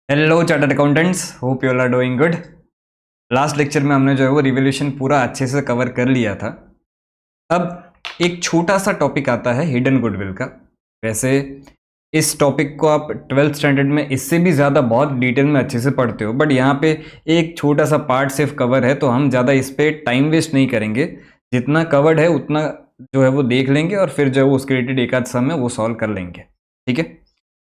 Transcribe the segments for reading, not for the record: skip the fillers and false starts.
Hello chartered accountants, hope you all are doing good. Last lecture में हमने जो है वो रिवोल्यूशन पूरा अच्छे से कवर कर लिया था। अब एक छोटा सा टॉपिक आता है हिडन गुडविल का। वैसे इस टॉपिक को आप 12th स्टैंडर्ड में इससे भी ज़्यादा बहुत डिटेल में अच्छे से पढ़ते हो, बट यहाँ पे एक छोटा सा पार्ट सिर्फ कवर है, तो हम ज़्यादा इस पर टाइम वेस्ट नहीं करेंगे। जितना कवर्ड है उतना जो है वो देख लेंगे और फिर जो है वो उसके रिलेटेड एक आध सम है वो सॉल्व कर लेंगे। ठीक है।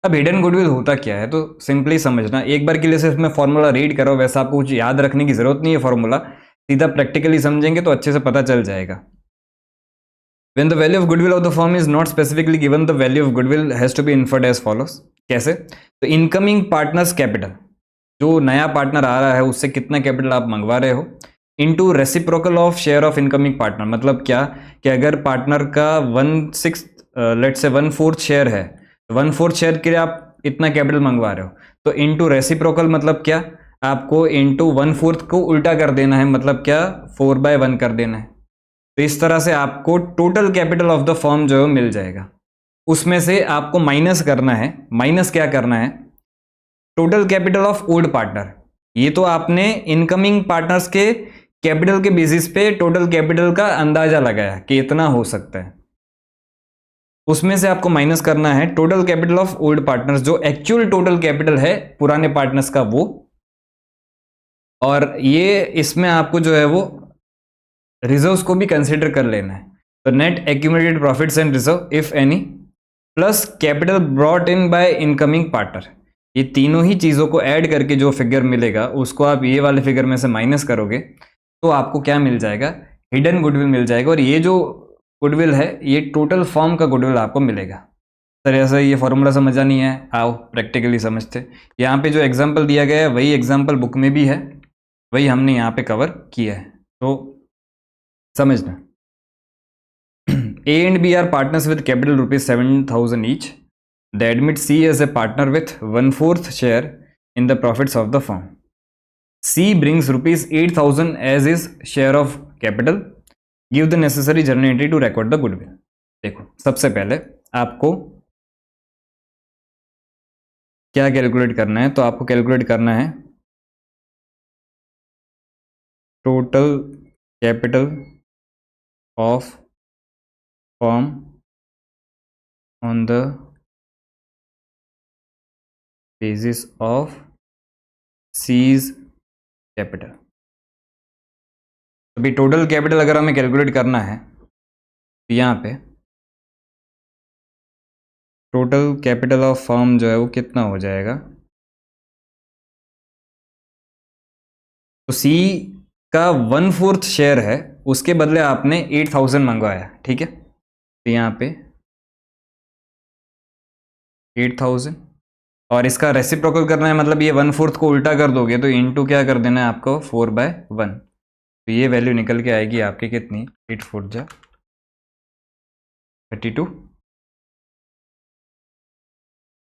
अब हिडन गुडविल होता क्या है तो सिंपली समझना, एक बार के लिए सिर्फ मैं फॉर्मूला रीड करो, वैसा आपको कुछ याद रखने की जरूरत नहीं है। फॉर्मूला सीधा प्रैक्टिकली समझेंगे तो अच्छे से पता चल जाएगा। When the value of goodwill of the firm is not specifically given, the value of goodwill has to be inferred as follows. कैसे? तो इनकमिंग पार्टनर्स कैपिटल, जो नया पार्टनर आ रहा है उससे कितना कैपिटल आप मंगवा रहे हो, into reciprocal of share of incoming partner. मतलब क्या कि अगर पार्टनर का 1/6 लेट से 1/4 शेयर है, 1/4 शेयर के लिए आप इतना कैपिटल मंगवा रहे हो, तो इनटू रेसिप्रोकल मतलब क्या, आपको इनटू 1/4 को उल्टा कर देना है, मतलब क्या 4/1 कर देना है। तो इस तरह से आपको total capital of the firm जो है मिल जाएगा। उसमें से आपको माइनस करना है, माइनस क्या करना है, total capital of old partner. ये तो आपने इनकमिंग पार्टनर्स के कैपिटल के बेसिस पे टोटल कैपिटल का अंदाजा लगाया कि इतना हो सकता है, उसमें से आपको माइनस करना है total capital of old partners, जो एक्चुअल टोटल कैपिटल है पुराने पार्टनर्स का वो। और ये इसमें आपको जो है वो रिजर्व्स को भी कंसिडर कर लेना है। तो net accumulated profits and reserve if any, plus capital brought in by incoming partner. ये तीनों ही चीज़ों को ऐड करके जो फिगर मिलेगा उसको आप ये वाले फिगर में से माइनस करोगे तो आपको क्या मिल जाएगा, हिडन गुडविल मिल जाएगा। और ये जो गुडविल है ये टोटल फॉर्म का गुडविल आपको मिलेगा। सर ऐसा ये फॉर्मूला समझा नहीं है, आओ प्रैक्टिकली समझते। यहाँ पे जो एग्जाम्पल दिया गया है वही एग्जाम्पल बुक में भी है, वही हमने यहाँ पे कवर किया है, तो समझना। A and B are partners with capital rupees 7,000 each. They admit C as a partner with 1/4 share in the profits of the firm. C brings rupees 8,000 as his share of capital. Give the necessary journal entry to record the goodwill. देखो सबसे पहले आपको क्या calculate करना है, तो आपको calculate करना है total capital of firm on the basis of C's capital. अभी टोटल कैपिटल अगर हमें कैलकुलेट करना है तो यहाँ पे टोटल कैपिटल ऑफ फर्म जो है वो कितना हो जाएगा, तो सी का 1/4 शेयर है, उसके बदले आपने 8,000 मंगवाया, ठीक है। तो यहाँ पे 8,000 और इसका रेसिप्रोकल करना है, मतलब ये 1/4 को उल्टा कर दोगे तो इनटू क्या कर देना है आपको 4/1। तो ये वैल्यू निकल के आएगी आपकी कितनी, 8×4 = 32।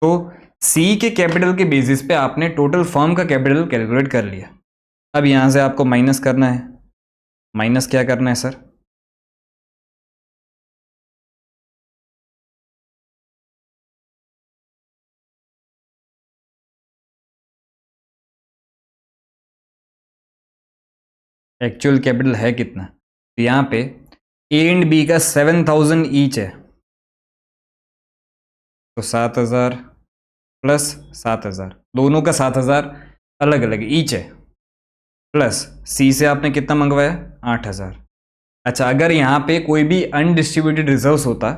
तो सी के कैपिटल के बेसिस पे आपने टोटल फर्म का कैपिटल कैलकुलेट कर लिया। अब यहां से आपको माइनस करना है। माइनस क्या करना है सर, एक्चुअल कैपिटल है कितना, तो यहाँ पे ए एंड बी का 7,000 ईच है, तो 7,000 प्लस 7,000, दोनों का 7,000 अलग अलग ईच है, प्लस सी से आपने कितना मंगवाया 8,000। अच्छा, अगर यहाँ पे कोई भी अनडिस्ट्रीब्यूटेड रिजर्व्स होता,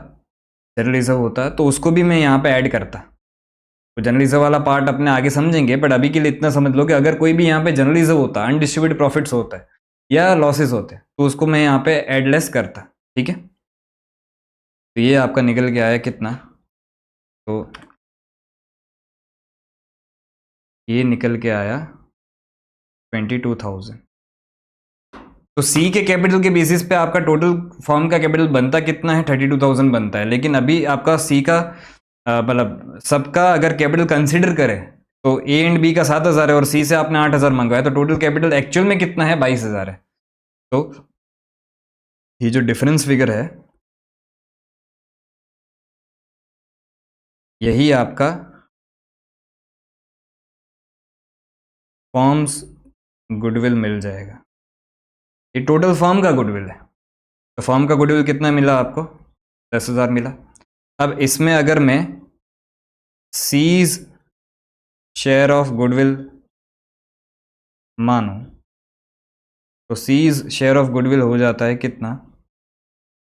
जनरल रिजर्व होता, तो उसको भी मैं यहाँ पे ऐड करता। तो जनरल रिजर्व वाला पार्ट अपने आगे समझेंगे, बट अभी के लिए इतना समझ लो कि अगर कोई भी यहाँ पे जनरल रिजर्व होता, अनडिस्ट्रीब्यूटेड प्रॉफिट्स होता है या लॉसेस होते, तो उसको मैं यहाँ पे एडलेस करता। ठीक है, तो ये आपका निकल के आया कितना, तो ये निकल के आया 22,000। तो सी के कैपिटल के बेसिस पे आपका टोटल फर्म का कैपिटल बनता कितना है, 32,000 बनता है। लेकिन अभी आपका सी का मतलब सबका अगर कैपिटल कंसिडर करें तो ए एंड बी का 7,000 है और सी से आपने 8,000 मंगवाया, तो टोटल कैपिटल एक्चुअल में कितना है, 22,000 है। तो ये जो डिफरेंस फिगर है यही आपका फॉर्म्स गुडविल मिल जाएगा। ये टोटल फॉर्म का गुडविल है, तो फॉर्म का गुडविल कितना मिला आपको? 10,000 मिला। अब इसमें अगर मैं सीज शेयर ऑफ गुडविल मानो तो सीज शेयर ऑफ गुडविल हो जाता है कितना?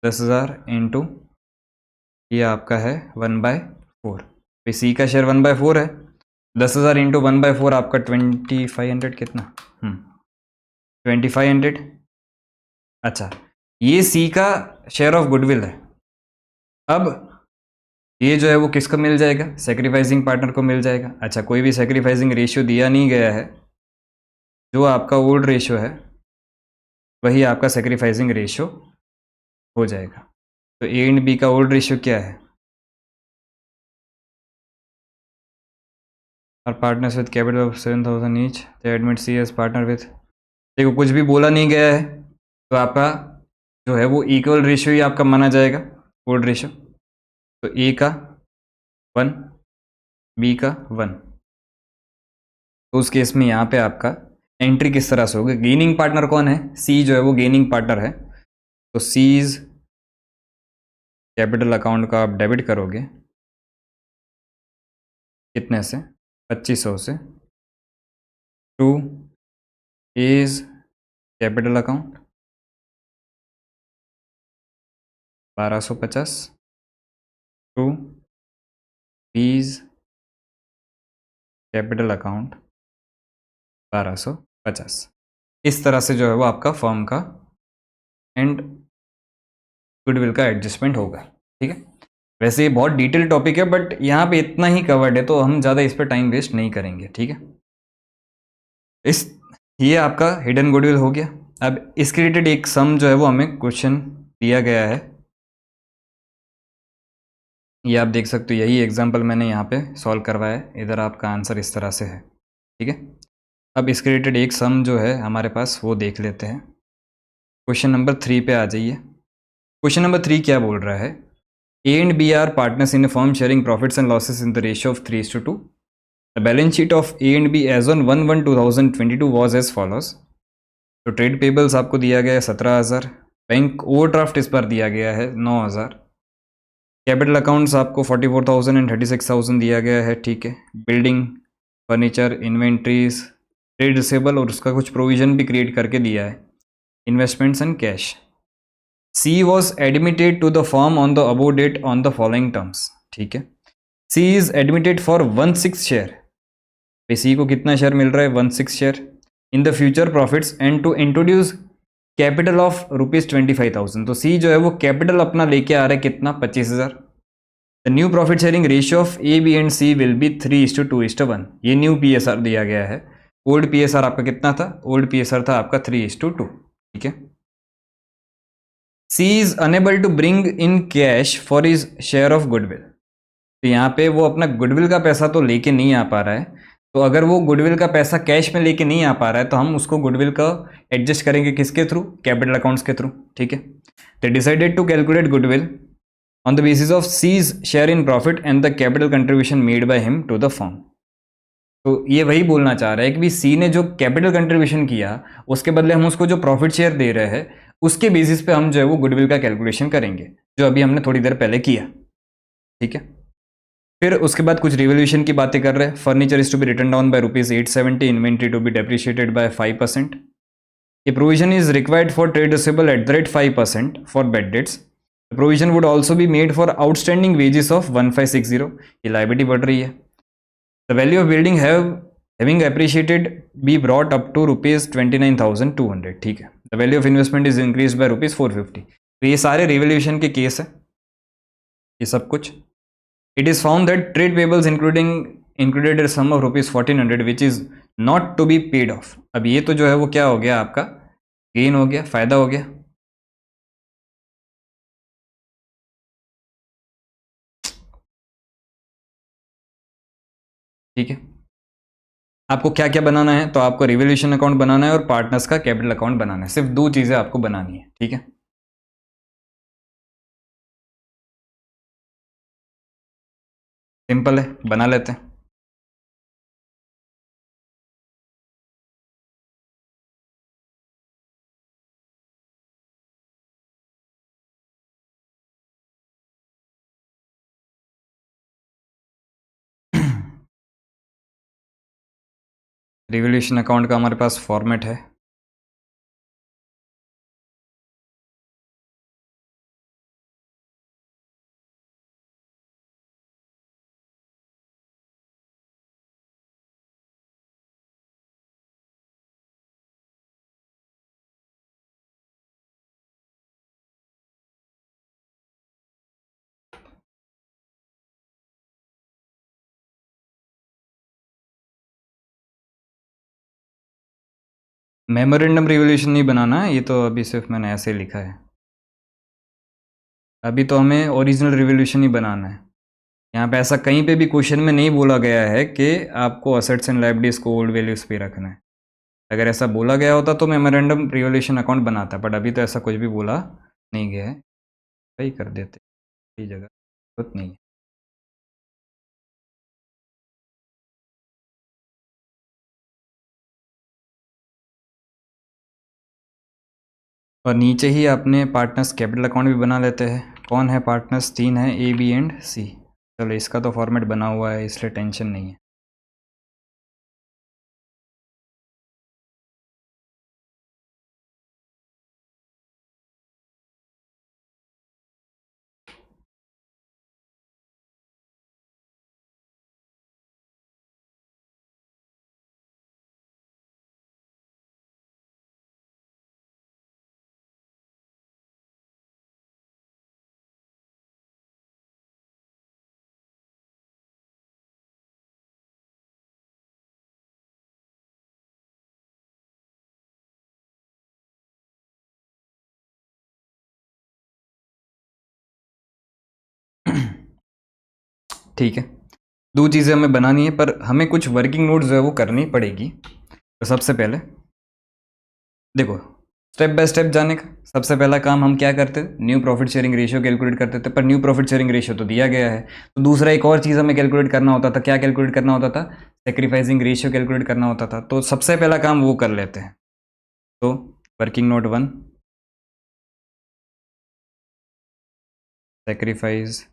10,000 इंटू ये आपका है 1/4। भाई सी का शेयर 1/4 है, 10,000 इंटू 1/4 आपका 2500 कितना? 2500। अच्छा, ये सी का शेयर ऑफ गुडविल है। अब ये जो है वो किसको मिल जाएगा? सेक्रीफाइसिंग पार्टनर को मिल जाएगा। अच्छा, कोई भी सेक्रीफाइसिंग रेशियो दिया नहीं गया है, जो आपका ओल्ड रेशियो है वही आपका सेक्रीफाइसिंग रेशियो हो जाएगा। तो ए एंड बी का ओल्ड रेशियो क्या है? और partners with capital of 7,000 each, they admit C as partner with. देखो कुछ भी बोला नहीं गया है, तो आपका जो है वो इक्वल रेशियो ही आपका माना जाएगा, ओल्ड रेशियो। तो ए का 1, बी का 1। तो उस केस में यहाँ पे आपका एंट्री किस तरह से होगी? गेनिंग पार्टनर कौन है? सी जो है वो गेनिंग पार्टनर है, तो सीज कैपिटल अकाउंट का आप डेबिट करोगे कितने से? 2500 से to A's capital account 1250 to B's capital account 1250। इस तरह से जो है वो आपका फर्म का एंड गुडविल का एडजस्टमेंट होगा। ठीक है, वैसे ये बहुत डिटेल टॉपिक है, बट यहाँ पे इतना ही कवर्ड है तो हम ज़्यादा इस पर टाइम वेस्ट नहीं करेंगे। ठीक है, इस ये आपका हिडन गुडविल हो गया। अब इसके रिलेटेड एक सम जो है वो हमें क्वेश्चन दिया गया है, ये आप देख सकते हो। यही एग्जाम्पल मैंने यहाँ पे सॉल्व करवाया है, इधर आपका आंसर इस तरह से है। ठीक है, अब इसके रिलेटेड एक सम जो है हमारे पास वो देख लेते हैं। क्वेश्चन नंबर 3 पे आ जाइए। क्वेश्चन नंबर 3 क्या बोल रहा है? A and B are partners in a firm sharing profits and losses in the ratio of 3:2. The balance sheet of A and B as on 1/1/2022 was as follows. तो trade payables आपको दिया गया है 17,000, bank overdraft इस पर दिया गया है 9,000, कैपिटल अकाउंट्स आपको 44,000 एंड 36,000 दिया गया है। ठीक है, building, furniture, inventories, trade receivable और उसका कुछ प्रोविजन भी क्रिएट करके दिया है, investments and cash. C was admitted to the firm on the above date on the following terms. ठीक है, C is admitted for 1/6 share. C को कितना शेयर मिल रहा है? 1/6 share in the future profits and to introduce capital of ₹25,000। तो C जो है वो कैपिटल अपना लेके आ रहा है कितना? 25,000। The new profit sharing ratio of A B and C will be 3:2:1। ये न्यू PSR दिया गया है। ओल्ड PSR आपका कितना था? ओल्ड PSR था आपका 3:2। ठीक है, C is unable to bring in cash for his share of goodwill। तो यहाँ पे वो अपना गुडविल का पैसा तो लेके नहीं आ पा रहा है, तो अगर वो गुडविल का पैसा कैश में लेके नहीं आ पा रहा है तो हम उसको गुडविल का एडजस्ट करेंगे किसके थ्रू? कैपिटल अकाउंट्स के थ्रू। ठीक है, they decided to calculate goodwill on the basis of C's share in profit and the capital contribution made by him to the firm. तो ये वही बोलना चाह रहा है कि भी सी ने जो कैपिटल कंट्रीब्यूशन किया उसके बदले हम उसको जो प्रॉफिट शेयर दे रहे हैं उसके बेसिस पे हम जो है वो गुडविल का कैलकुलेशन करेंगे, जो अभी हमने थोड़ी देर पहले किया। ठीक है, फिर उसके बाद कुछ रिवोल्यूशन की बातें कर रहे हैं। Furniture is to be written down by ₹870, inventory to be depreciated by 5%। A provision is required for trade receivable at the rate 5% for bad debts. Provision would also be made for outstanding wages of 1560। ये liability बढ़ रही है। The value of building having appreciated be brought up to ₹29,200। ठीक है, the value of investment is increase by ₹450। तो ये सारे revolution के केस है, ये सब कुछ। It is found that trade payables included a sum of ₹1,400 which is not to be paid off। अब ये तो जो है वो क्या हो गया? आपका गेन हो गया, फायदा हो गया। ठीक है, आपको क्या क्या बनाना है? तो आपको रिवोल्यूशन अकाउंट बनाना है और पार्टनर्स का कैपिटल अकाउंट बनाना है। सिर्फ दो चीजें आपको बनानी है। ठीक है, सिंपल है, बना लेते हैं। रिवोल्यूशन अकाउंट का हमारे पास फॉर्मेट है। मेमोरेंडम रिवोल्यूशन नहीं बनाना है, ये तो अभी सिर्फ मैंने ऐसे ही लिखा है। अभी तो हमें ओरिजिनल रिवोल्यूशन ही बनाना है। यहाँ पे ऐसा कहीं पे भी क्वेश्चन में नहीं बोला गया है कि आपको असेट्स एंड लायबिलिटीज को ओल्ड वैल्यूज पे रखना है। अगर ऐसा बोला गया होता तो मेमोरेंडम रिवोल्यूशन अकाउंट बनाता, बट अभी तो ऐसा कुछ भी बोला नहीं गया है। वही कर देते, ये जगह जरूरत नहीं है। और नीचे ही अपने पार्टनर्स कैपिटल अकाउंट भी बना लेते हैं। कौन है पार्टनर्स? 3 है, ए बी एंड सी। चलो इसका तो फॉर्मेट बना हुआ है इसलिए टेंशन नहीं है। ठीक है, दो चीज़ें हमें बनानी है, पर हमें कुछ वर्किंग नोट्स जो है वो करनी पड़ेगी। तो सबसे पहले देखो, स्टेप बाय स्टेप जाने का सबसे पहला काम हम क्या करते थे? New profit sharing ratio calculate करते थे, पर न्यू प्रॉफिट शेयरिंग रेशियो तो दिया गया है। तो दूसरा एक और चीज़ हमें कैलकुलेट करना होता था। क्या कैलकुलेट करना होता था? सेक्रीफाइसिंग रेशियो कैलकुलेट करना होता था। तो सबसे पहला काम वो कर लेते हैं। तो वर्किंग नोट 1, सेक्रीफाइस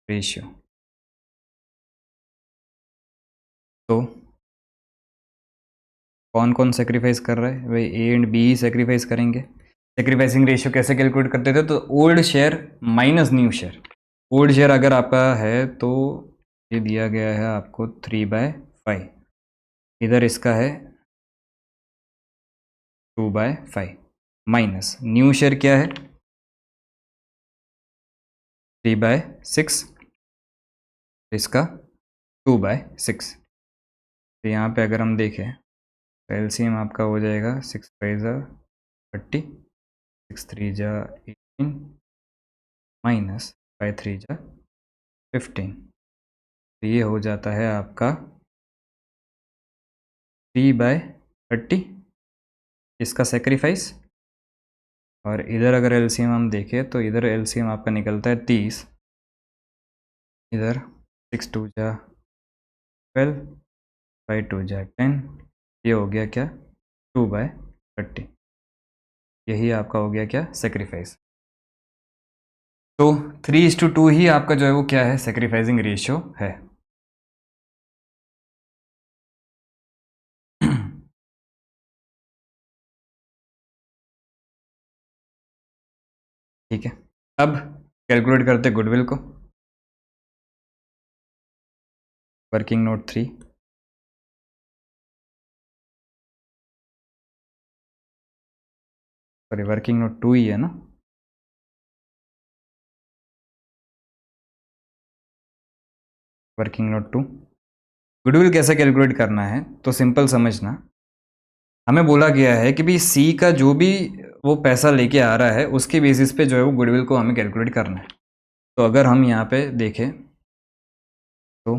रेशियो। तो कौन कौन सेक्रीफाइस कर रहा है? भाई ए एंड बी ही सेक्रीफाइस करेंगे। सेक्रीफाइसिंग रेशियो कैसे कैलकुलेट करते थे? तो old share minus new share. Old share अगर आपका है तो ये दिया गया है आपको 3/5, इधर इसका है 2/5, माइनस न्यू शेयर क्या है? 3/6, इसका 2/6। तो यहाँ पे अगर हम देखें तो एलसीएम आपका हो जाएगा 6×5 = 30, 6×3 = 18, माइनस 5×3 = 15। तो ये हो जाता है आपका 3/30 इसका सेक्रीफाइस। और इधर अगर एलसीएम हम देखें तो इधर एलसीएम आपका निकलता है 30, इधर 6×2 = 12, 5×2 = 10। ये हो गया क्या? 2/30। यही आपका हो गया क्या? सेक्रीफाइस। तो 3:2 ही आपका जो है वो क्या है? सेक्रीफाइसिंग रेशियो है। ठीक है, अब कैलकुलेट करते गुडविल को। Working note 3, sorry working note 2 ही है ना? वर्किंग नोट 2, गुडविल कैसे कैलकुलेट करना है? तो सिंपल समझना, हमें बोला गया है कि भाई सी का जो भी वो पैसा लेके आ रहा है उसके बेसिस पे जो है वो गुडविल को हमें कैलकुलेट करना है। तो अगर हम यहाँ पे देखें तो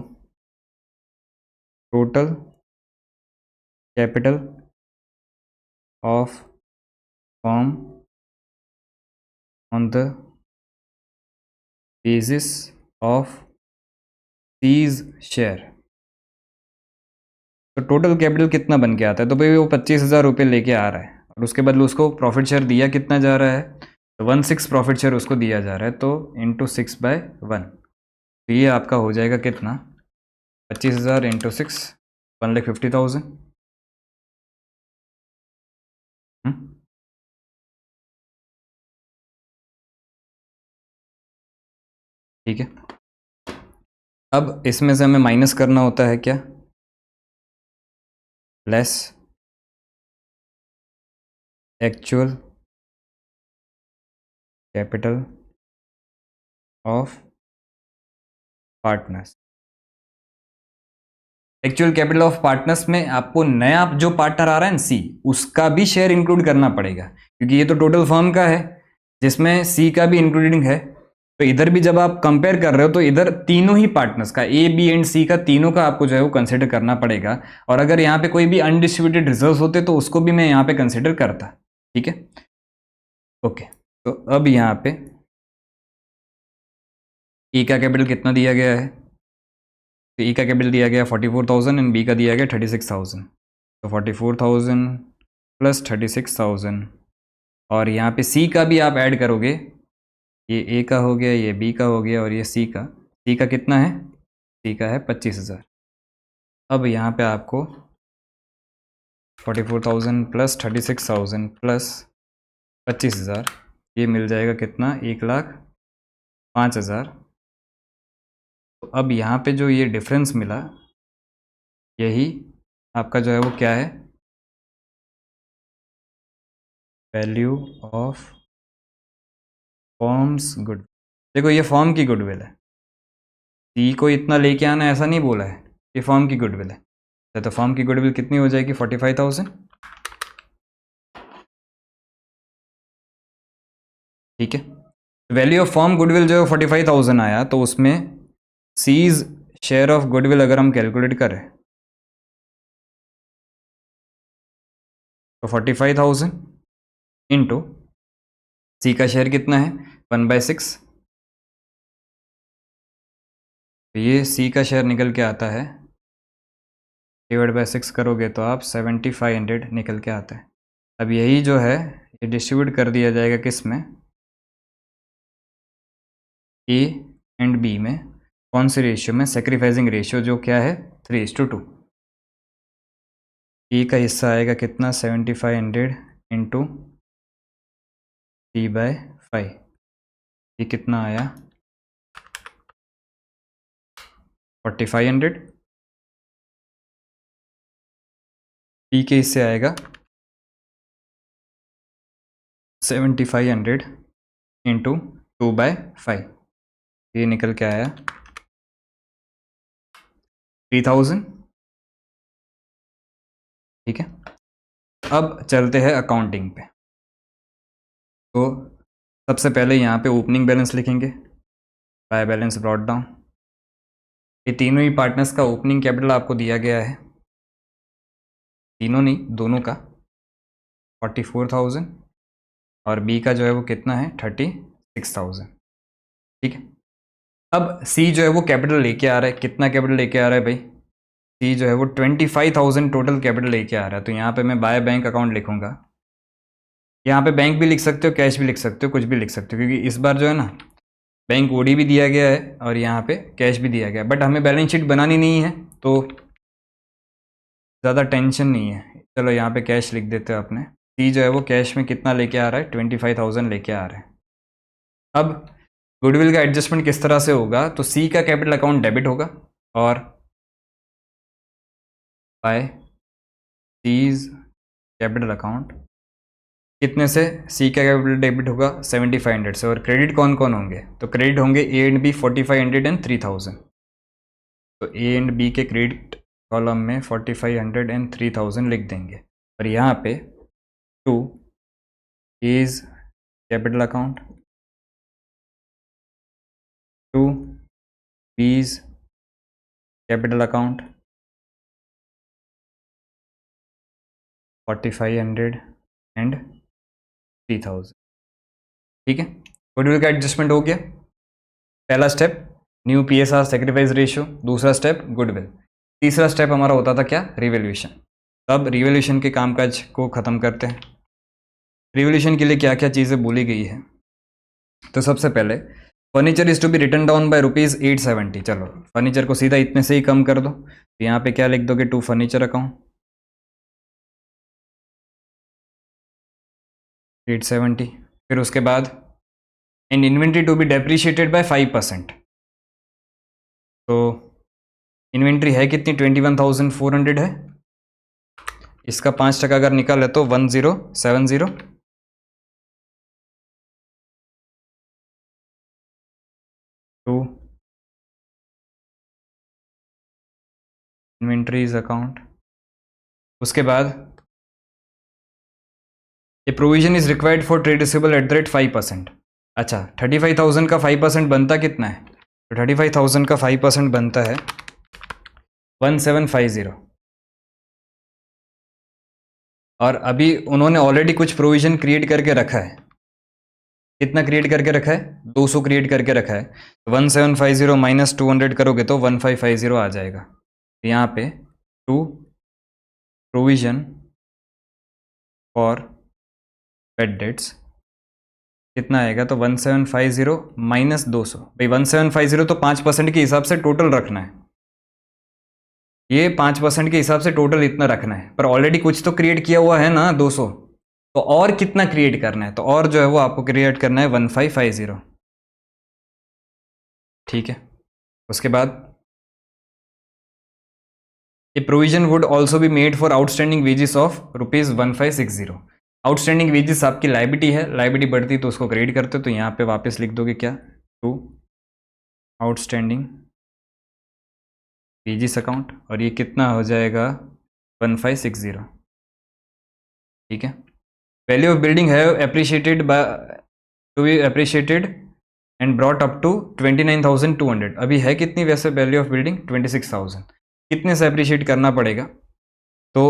total capital of firm on the basis of C's share. तो टोटल कैपिटल कितना बन के आता है? तो भाई वो 25,000 रुपये लेके आ रहा है और उसके बदले उसको प्रॉफिट शेयर दिया कितना जा रहा है? तो 1/6 प्रॉफिट शेयर उसको दिया जा रहा है, तो इंटू 6/1। तो ये आपका हो जाएगा कितना? 25,000 × 6, 1,50,000। ठीक है, अब इसमें से हमें माइनस करना होता है क्या, less actual capital of partners. Actual capital of partners में आपको नया जो पार्टनर आ रहा है ना सी, उसका भी शेयर इंक्लूड करना पड़ेगा, क्योंकि ये तो टोटल फर्म का है जिसमें सी का भी इंक्लूडिंग है। तो इधर भी जब आप कंपेयर कर रहे हो तो इधर तीनों ही पार्टनर्स का, ए बी एंड सी का, तीनों का आपको जो है वो कंसिडर करना पड़ेगा। और अगर यहाँ पे कोई भी अनडिस्ट्रीब्यूटेड रिजर्व होते तो उसको भी मैं यहाँ पे कंसिडर करता। ठीक है, ओके। तो अब यहाँ पे ई का कैपिटल कितना दिया गया है, तो ई का कैपिटल दिया गया 44,000 एंड बी का दिया गया 36,000। तो 44,000 प्लस 36,000, और यहाँ पे सी का भी आप ऐड करोगे, ये ए का हो गया, ये बी का हो गया, और ये सी का कितना है, सी का है 25,000। अब यहाँ पे आपको 44,000 प्लस 36,000 प्लस 25,000, ये मिल जाएगा कितना, 1,05,000। तो अब यहाँ पे जो ये डिफरेंस मिला, यही आपका जो है वो क्या है, वैल्यू ऑफ फॉर्म्स गुड। देखो ये फॉर्म की गुडविल है, सी को इतना लेके आना ऐसा नहीं बोला है, ये फॉर्म की गुडविल है। तो फॉर्म की गुडविल कितनी हो जाएगी, 45,000। ठीक है, वैल्यू ऑफ फॉर्म गुडविल जो है 45,000 आया, तो उसमें सीज शेयर ऑफ गुडविल अगर हम कैलकुलेट करें तो 45,000 इंटू सी का शेयर कितना है, 1/6। तो ये सी का शेयर निकल के आता है, डिवाइड बाय 6 करोगे तो आप 7,500 निकल के आता है। अब यही जो है ये डिस्ट्रीब्यूट कर दिया जाएगा किस में, ए एंड बी में, कौन से रेशियो में, सेक्रीफाइसिंग रेशियो, जो क्या है 3:2। ए का हिस्सा आएगा कितना, 7,500 इंटू 3/5, ये कितना आया 4,500। बी के हिस्से आएगा 7,500 इंटू 2/5, ये निकल के आया 3,000। ठीक है, अब चलते हैं अकाउंटिंग पे। तो सबसे पहले यहाँ पे ओपनिंग बैलेंस लिखेंगे, बाय बैलेंस ब्रॉट डाउन। ये तीनों ही पार्टनर्स का ओपनिंग कैपिटल आपको दिया गया है, तीनों नहीं दोनों का 44,000, और बी का जो है वो कितना है 36,000। ठीक है, अब सी जो है वो कैपिटल लेके आ रहा है, कितना कैपिटल लेके आ रहा है भाई, सी जो है वो 25,000 टोटल कैपिटल लेके आ रहा है। तो यहाँ पे मैं बाय बैंक अकाउंट लिखूंगा, यहाँ पे बैंक भी लिख सकते हो, कैश भी लिख सकते हो, कुछ भी लिख सकते हो, क्योंकि इस बार जो है ना बैंक ओडी भी दिया गया है और यहाँ पे कैश भी दिया गया है, बट हमें बैलेंस शीट बनानी नहीं है तो ज़्यादा टेंशन नहीं है। चलो यहाँ पे कैश लिख देते हैं अपने, सी जो है वो कैश में कितना लेके आ रहा है, 25,000 लेके आ रहा है। अब गुडविल का एडजस्टमेंट किस तरह से होगा, तो सी का कैपिटल अकाउंट डेबिट होगा, और बाय सीज कैपिटल अकाउंट कितने से, सी का कैपिटल डेबिट होगा 7,500 से, और क्रेडिट कौन कौन होंगे, तो क्रेडिट होंगे ए एंड बी 4,500 एंड 3,000। तो ए एंड बी के क्रेडिट कॉलम में 4,500 एंड 3,000 लिख देंगे, और यहाँ पे to A's capital account, to B's capital account 4,500 and 3,000। ठीक है, गुडविल का एडजस्टमेंट हो गया। पहला step new PSR sacrifice ratio, दूसरा स्टेप गुडविल, तीसरा स्टेप हमारा होता था क्या, रिवैल्यूएशन। तब रिवैल्यूएशन के कामकाज को ख़त्म करते हैं। रिवैल्यूएशन के लिए क्या क्या चीज़ें बोली गई है, तो सबसे पहले furniture is to be written down by ₹870। चलो फर्नीचर को सीधा इतने से ही कम कर दो, तो यहाँ पे क्या लिख दोगे, टू फर्नीचर अकाउंट 870। फिर उसके बाद इन inventory to be depreciated by 5%। तो इन्वेंट्री है कितनी, 21,400 है। इसका 5% अगर निकाले तो 1070। टू इन्वेंट्रीज अकाउंट, उसके बाद ये provision is required for trade receivable eight the rate 5%। अच्छा 35,000 का 5% बनता कितना है, तो 35,000 का 5% बनता है 1750। और अभी उन्होंने ऑलरेडी कुछ प्रोविजन क्रिएट करके रखा है। कितना क्रिएट करके रखा है, 200 क्रिएट करके रखा है। 1750 माइनस 200 करोगे तो 1550 आ जाएगा। तो यहाँ पे to provision for bad debts कितना आएगा, तो 1750 माइनस 200। भाई 1750 तो 5% के हिसाब से टोटल रखना है, ये 5% के हिसाब से टोटल इतना रखना है, पर ऑलरेडी कुछ तो क्रिएट किया हुआ है ना 200, तो और कितना क्रिएट करना है, तो और जो है वो आपको क्रिएट करना है 1550। ठीक है, उसके बाद ए provision would also be made for outstanding wages of ₹1560। Outstanding wages आपकी लाइबिलिटी है, लाइबिलिटी बढ़ती तो उसको क्रेडिट करते हो, तो यहाँ पे वापस लिख दोगे क्या, टू आउटस्टैंडिंग वेजेस अकाउंट, और ये कितना हो जाएगा 1560। ठीक है, वैल्यू ऑफ बिल्डिंग है appreciated by to be appreciated and brought up to 29,200। अभी है कितनी वैसे वैल्यू ऑफ बिल्डिंग, 26,000। कितने से अप्रिशिएट करना पड़ेगा, तो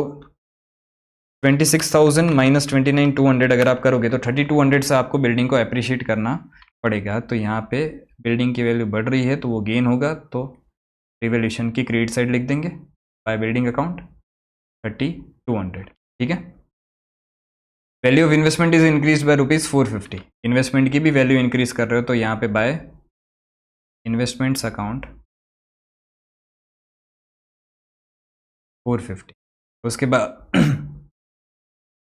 26,000 माइनस 29,200 अगर आप करोगे तो 3200 से आपको बिल्डिंग को अप्रिशिएट करना पड़ेगा। तो यहाँ पे बिल्डिंग की वैल्यू बढ़ रही है तो वो गेन होगा, तो रिवैल्यूएशन की क्रेडिट साइड लिख देंगे बाय बिल्डिंग अकाउंट 3200। ठीक है, value of investment is increase by ₹450। Investment की भी वैल्यू इंक्रीज कर रहे हो, तो यहाँ पे बाय इन्वेस्टमेंट्स अकाउंट 450। उसके बाद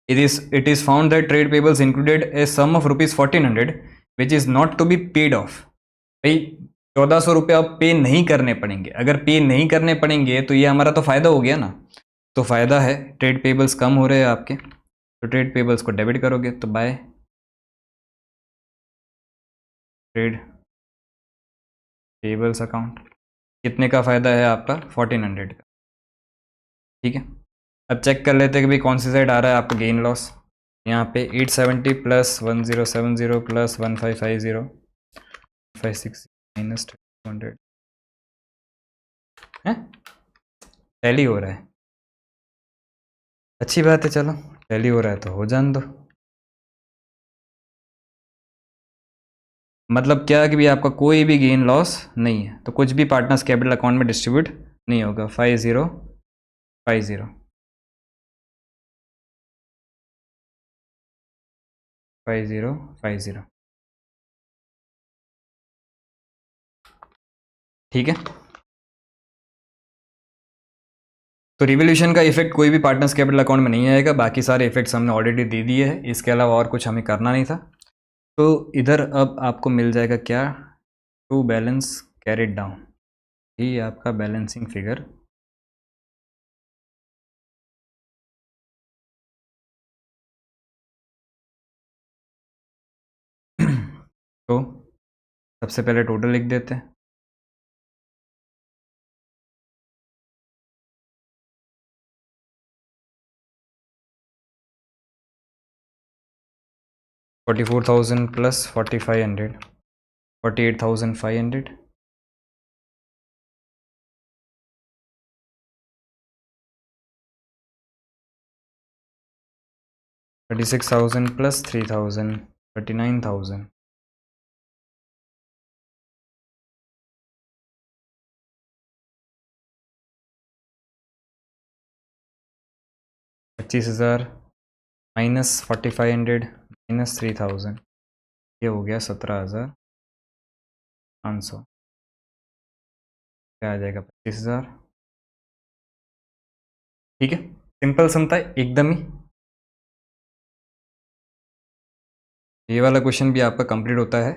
it is found that trade payables included a sum of ₹1400 which is not to be paid off। भाई 1400 रुपये अब पे नहीं करने पड़ेंगे। अगर पे नहीं करने पड़ेंगे तो ये हमारा तो फायदा हो गया ना, तो फायदा है, ट्रेड पेबल्स कम हो रहे हैं आपके, तो ट्रेड पेबल्स को डेबिट करोगे तो बाय ट्रेड पेबल्स अकाउंट कितने का फायदा है आपका, 1400 का। ठीक है, अब चेक कर लेते हैं कि भाई कौन सी साइड आ रहा है आपका गेन लॉस। यहाँ पे 870 प्लस 1070 प्लस 1550 560 माइनस 200 है, टैली हो रहा है, अच्छी बात है, चलो टैली हो रहा है तो हो जान दो। मतलब क्या कि भी आपका कोई भी गेन लॉस नहीं है, तो कुछ भी पार्टनर्स कैपिटल अकाउंट में डिस्ट्रीब्यूट नहीं होगा। 5050 5050। ठीक है, तो रिवोल्यूशन का इफेक्ट कोई भी पार्टनर्स कैपिटल अकाउंट में नहीं आएगा, बाकी सारे इफेक्ट्स हमने ऑलरेडी दे दिए हैं, इसके अलावा और कुछ हमें करना नहीं था। तो इधर अब आपको मिल जाएगा क्या, टू बैलेंस कैरिड डाउन, ये आपका बैलेंसिंग फिगर। तो सबसे पहले टोटल लिख देते हैं, $44,000 प्लस 4500 48,500 36,000 प्लस 3,000 39,000 25,000 माइनस 4500 माइनस 3,000, ये हो गया 17,000। 500 क्या आ जाएगा, 25,000। ठीक है, सिंपल समता है एकदम ही। ये वाला क्वेश्चन भी आपका कंप्लीट होता है।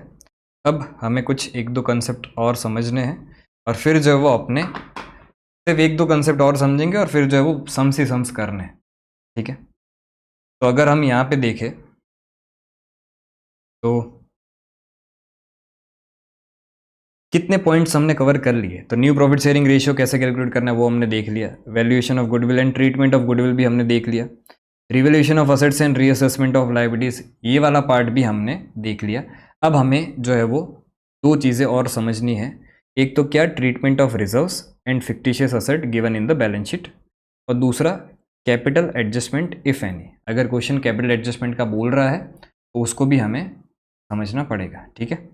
अब हमें कुछ एक दो कंसेप्ट और समझने हैं और फिर जो है वो अपने सिर्फ एक दो कंसेप्ट और समझेंगे और फिर जो है वो सम्स ही सम्स करने हैं। ठीक है, तो अगर हम यहाँ पे देखें तो कितने पॉइंट्स हमने कवर कर लिए। तो न्यू प्रॉफिट शेयरिंग रेशियो कैसे कैलकुलेट करना है वो हमने देख लिया। Valuation of goodwill and treatment of goodwill भी हमने देख लिया। Revaluation of assets and reassessment of liabilities, ये वाला पार्ट भी हमने देख लिया। अब हमें जो है वो दो चीज़ें और समझनी है। एक तो क्या, treatment of reserves and fictitious asset given in the balance sheet, और दूसरा कैपिटल एडजस्टमेंट इफ एनी। अगर क्वेश्चन कैपिटल एडजस्टमेंट का बोल रहा है तो उसको भी हमें समझना पड़ेगा। ठीक है,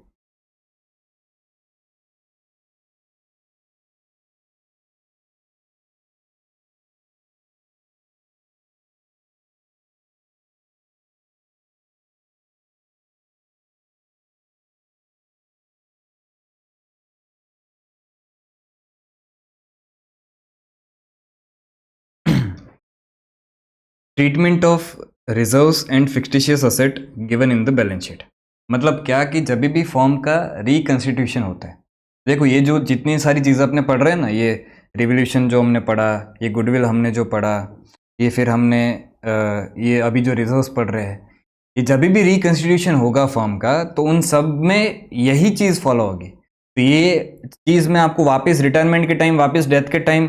treatment of reserves and fictitious asset given in the balance sheet, मतलब क्या कि जब भी फॉर्म का रिकंस्टिट्यूशन होता है, देखो ये जो जितनी सारी चीज़ें अपने पढ़ रहे हैं ना, ये रिवोल्यूशन जो हमने पढ़ा, ये गुडविल हमने जो पढ़ा, ये फिर हमने ये अभी जो रिजर्व्स पढ़ रहे हैं, ये जब भी रिकंस्टिट्यूशन होगा फॉर्म का तो उन सब में यही चीज़ फॉलो होगी। तो ये चीज़ मैं आपको वापस रिटायरमेंट के टाइम, वापस डेथ के टाइम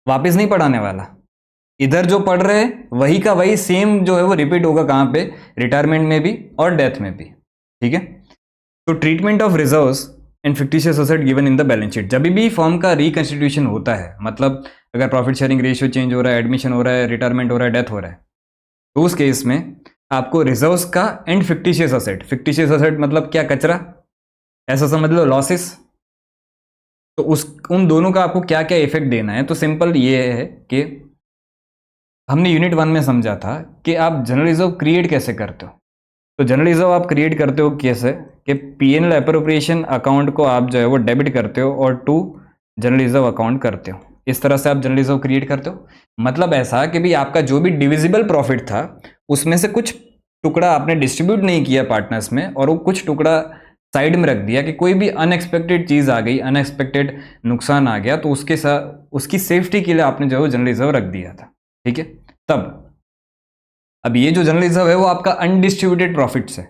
वापस नहीं पढ़ाने वाला। इधर जो पढ़ रहे हैं वही का वही सेम जो है वो रिपीट होगा, कहाँ पे, रिटायरमेंट में भी और डेथ में भी। ठीक है, तो treatment of reserves and fictitious asset given in the balance sheet, जब भी फॉर्म का रिकंस्टिट्यूशन होता है, मतलब अगर प्रॉफिट शेयरिंग रेशियो चेंज हो रहा है, एडमिशन हो रहा है, रिटायरमेंट हो रहा है, डेथ हो रहा है, तो उस केस में आपको रिजर्व्स का and fictitious asset, fictitious asset मतलब क्या, कचरा, ऐसा समझ लो, लॉसेस, तो उस उन दोनों का आपको क्या क्या इफेक्ट देना है। तो सिंपल ये है कि हमने यूनिट 1 में समझा था कि आप जनरल रिजर्व क्रिएट कैसे करते हो। तो जनरल रिजर्व आप क्रिएट करते हो कैसे, कि पीएनएल एप्रोप्रिएशन अकाउंट को आप जो है वो डेबिट करते हो और टू जनरल रिजर्व अकाउंट करते हो। इस तरह से आप जनरल रिजर्व क्रिएट करते हो। मतलब ऐसा कि भी आपका जो भी डिविजिबल प्रॉफिट था उसमें से कुछ टुकड़ा आपने डिस्ट्रीब्यूट नहीं किया पार्टनर्स में, और वो कुछ टुकड़ा साइड में रख दिया कि कोई भी अनएक्सपेक्टेड चीज़ आ गई, अनएक्सपेक्टेड नुकसान आ गया, तो उसके साथ उसकी सेफ्टी के लिए आपने जो है जनरल रिजर्व रख दिया था। ठीक है, तब अब ये जो जनरल रिजर्व है वो आपका अनडिस्ट्रीब्यूटेड प्रॉफिट्स है।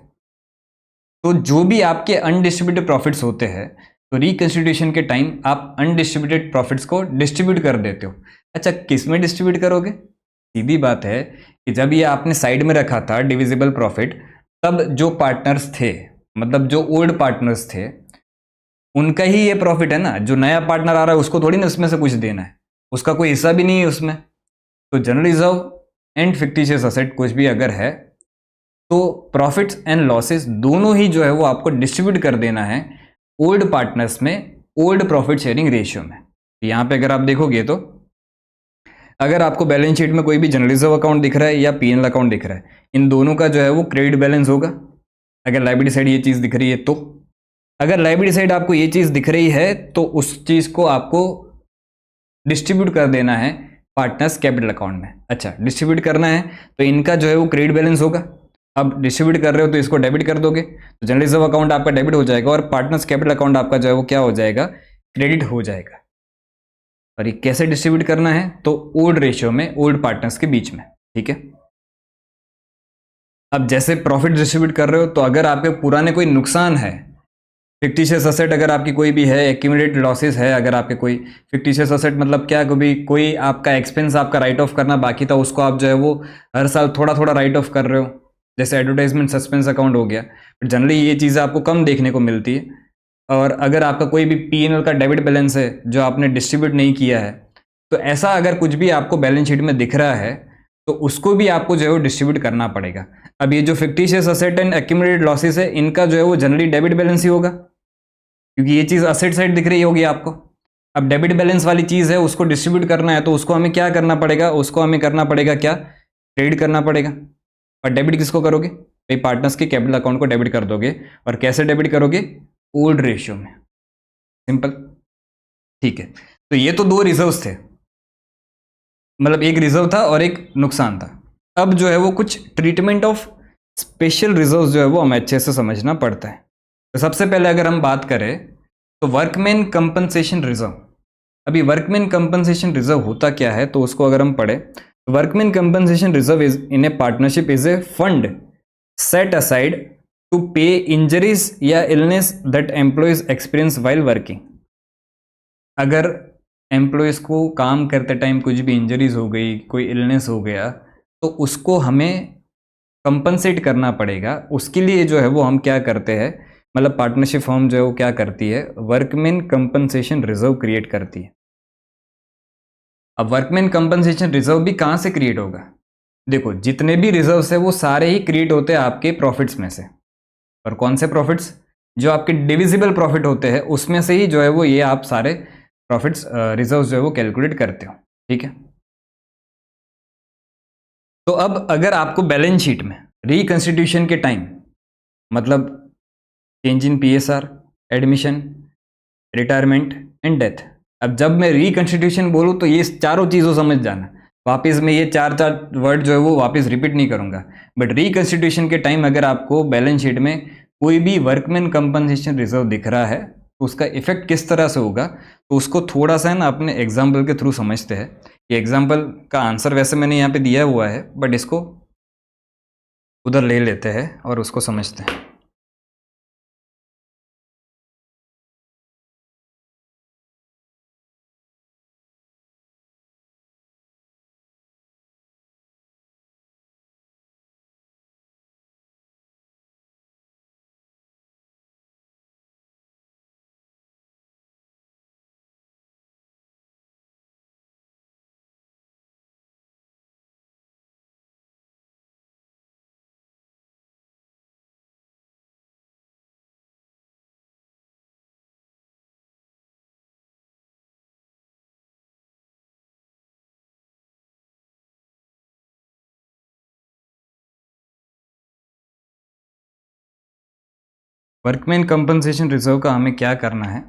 तो जो भी आपके अनडिस्ट्रीब्यूटेड प्रॉफिट्स होते हैं, तो रिकंस्टिट्यूशन के टाइम आप अनडिस्ट्रीब्यूटेड प्रॉफिट्स को डिस्ट्रीब्यूट कर देते हो। अच्छा, किस में डिस्ट्रीब्यूट करोगे? सीधी बात है कि जब ये आपने साइड में रखा था डिविजिबल प्रॉफिट, तब जो पार्टनर्स थे, मतलब जो ओल्ड पार्टनर्स थे, उनका ही ये प्रॉफिट है ना। जो नया पार्टनर आ रहा है उसको थोड़ी ना उसमें से कुछ देना है, उसका कोई हिस्सा भी नहीं है उसमें। तो general reserve and fictitious asset कुछ भी अगर है तो प्रॉफिट्स एंड लॉसेस दोनों ही जो है वो आपको डिस्ट्रीब्यूट कर देना है ओल्ड पार्टनर्स में, ओल्ड प्रॉफिट शेयरिंग रेशियो में। यहाँ पे अगर आप देखोगे तो अगर आपको बैलेंस शीट में कोई भी जनरल रिजर्व अकाउंट दिख रहा है या पीएनएल अकाउंट दिख रहा है, इन दोनों का जो है वो क्रेडिट बैलेंस होगा। अगर लायबिलिटी साइड ये चीज़ दिख रही है तो, अगर लायबिलिटी साइड आपको ये चीज़ दिख रही है तो उस चीज़ को आपको डिस्ट्रीब्यूट कर देना है पार्टनर्स कैपिटल अकाउंट में। अच्छा, डिस्ट्रीब्यूट करना है तो इनका जो है वो क्रेडिट बैलेंस होगा। अब डिस्ट्रीब्यूट कर रहे हो तो इसको डेबिट कर दोगे, तो जनरल रिजर्व अकाउंट आपका डेबिट हो जाएगा और पार्टनर्स कैपिटल अकाउंट आपका जो है वो क्या हो जाएगा, क्रेडिट हो जाएगा। और ये कैसे डिस्ट्रीब्यूट करना है, तो ओल्ड रेशियो में, ओल्ड पार्टनर्स के बीच में। ठीक है, अब जैसे प्रॉफिट डिस्ट्रीब्यूट कर रहे हो, तो अगर आपके पुराने कोई नुकसान है, फिक्टिशियस असेट अगर आपकी कोई भी है, एक्यूमुलेटेड लॉसेस है अगर आपके कोई, फिक्टिशियस असेट मतलब क्या, कोई आपका एक्सपेंस आपका राइट ऑफ करना बाकी था, उसको आप जो है वो हर साल थोड़ा थोड़ा राइट ऑफ कर रहे हो, जैसे एडवर्टाइजमेंट सस्पेंस अकाउंट हो गया। बट जनरली ये चीज़ें आपको कम देखने को मिलती है। और अगर आपका कोई भी पीएनएल का डेबिट बैलेंस है जो आपने डिस्ट्रीब्यूट नहीं किया है, तो ऐसा अगर कुछ भी आपको बैलेंस शीट में दिख रहा है तो उसको भी आपको जो है वो डिस्ट्रीब्यूट करना पड़ेगा। अब ये जो fictitious asset and accumulated losses है, इनका जो है वो जनरली डेबिट बैलेंस ही होगा, क्योंकि ये चीज़ असेट साइड दिख रही होगी आपको। अब डेबिट बैलेंस वाली चीज़ है, उसको डिस्ट्रीब्यूट करना है तो उसको हमें क्या करना पड़ेगा, उसको हमें करना पड़ेगा क्या, क्रेडिट करना पड़ेगा। और डेबिट किसको करोगे भाई, पार्टनर्स के कैपिटल अकाउंट को डेबिट कर दोगे। और कैसे डेबिट करोगे, ओल्ड रेशियो में। सिंपल, ठीक है। तो ये तो दो रिजर्व्स थे, मतलब एक रिजर्व था और एक नुकसान था। अब जो है वो कुछ ट्रीटमेंट ऑफ स्पेशल रिजर्व्स जो है वो हमें अच्छे से समझना पड़ता है। तो सबसे पहले अगर हम बात करें तो वर्कमैन कंपनसेशन रिजर्व। अभी वर्कमैन कंपनसेशन रिजर्व होता क्या है, तो उसको अगर हम पढ़े, workman compensation reserve is in a partnership is a fund set aside to pay injuries या illness that employees experience while working. अगर एम्प्लॉयज को काम करते टाइम कुछ भी इंजरीज हो गई, कोई इलनेस हो गया, तो उसको हमें कंपनसेट करना पड़ेगा। उसके लिए जो है वो हम क्या करते हैं, मतलब पार्टनरशिप फर्म जो है वो क्या करती है, वर्कमैन कंपनसेशन रिजर्व क्रिएट करती है। अब वर्कमैन कंपनसेशन रिजर्व भी कहाँ से क्रिएट होगा? देखो, जितने भी रिजर्व्स है वो सारे ही क्रिएट होते हैं आपके प्रॉफिट्स में से। और कौन से प्रॉफिट्स? जो आपके डिविजिबल प्रॉफिट होते हैं उसमें से ही जो है वो ये आप सारे प्रॉफिट्स रिजर्व जो है वो कैलकुलेट करते हो, ठीक है। तो अब अगर आपको बैलेंस शीट में रिकंस्टिट्यूशन के टाइम, मतलब change in PSR, admission, retirement and death, अब जब मैं रिकंस्टिट्यूशन बोलूँ तो ये चारों चीज़ों समझ जाना, वापस मैं ये चार वर्ड जो है वो वापस रिपीट नहीं करूंगा। बट रिकंस्टिट्यूशन के टाइम अगर आपको बैलेंस शीट में कोई भी वर्कमैन कंपनसेशन रिजर्व दिख रहा है तो उसका इफेक्ट किस तरह से होगा, तो उसको थोड़ा सा ना अपने एग्जाम्पल के थ्रू समझते हैं। ये एग्जाम्पल का आंसर वैसे मैंने यहाँ पे दिया हुआ है, बट इसको उधर ले लेते हैं और उसको समझते हैं। वर्कमैन कंपनसेशन रिजर्व का हमें क्या करना है?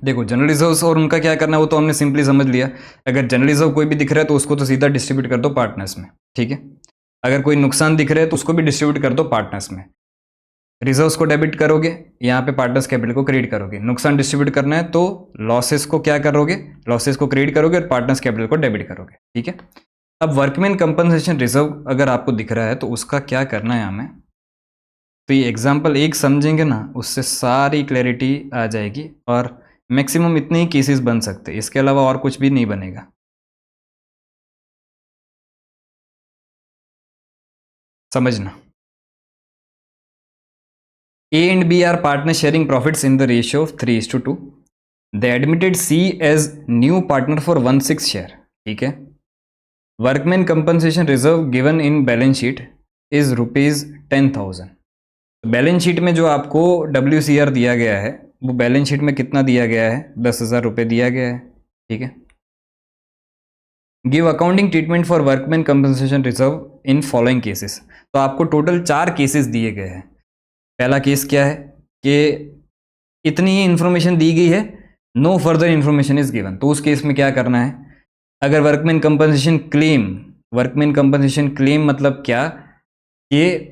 देखो, जनरल रिजर्व्स और उनका क्या करना है वो तो हमने सिंपली समझ लिया। अगर जनरल रिजर्व कोई भी दिख रहा है तो उसको तो सीधा डिस्ट्रीब्यूट कर दो पार्टनर्स में, ठीक है। अगर कोई नुकसान दिख रहा है तो उसको भी डिस्ट्रीब्यूट कर दो पार्टनर्स में। रिजर्व्स को डेबिट करोगे, यहाँ पे पार्टनर्स कैपिटल को क्रेडिट करोगे। नुकसान डिस्ट्रीब्यूट करना है तो लॉसेस को क्या करोगे, लॉसेस को क्रेडिट करोगे और पार्टनर्स कैपिटल को डेबिट करोगे, ठीक है। अब वर्कमैन कंपनसेशन रिजर्व अगर आपको दिख रहा है तो उसका क्या करना है हमें, तो ये एग्जाम्पल एक समझेंगे ना उससे सारी क्लैरिटी आ जाएगी। और मैक्सिमम इतने ही केसेस बन सकते हैं, इसके अलावा और कुछ भी नहीं बनेगा। समझना, A and B are partners sharing profits in the ratio of 3:2. They admitted C as new partner for 1/6 share, ठीक है। Workman compensation reserve given in balance sheet is ₹10,000। Balance sheet में जो आपको WCR दिया गया है वो बैलेंस शीट में कितना दिया गया है, 10,000 रुपये दिया गया है, ठीक है। Give accounting treatment for workman compensation reserve in following cases. तो आपको टोटल 4 केसेस दिए गए हैं। पहला केस क्या है कि इतनी ही इंफॉर्मेशन दी गई है, no further information is given. तो उस केस में क्या करना है, अगर workman compensation claim, workman compensation claim मतलब क्या, कि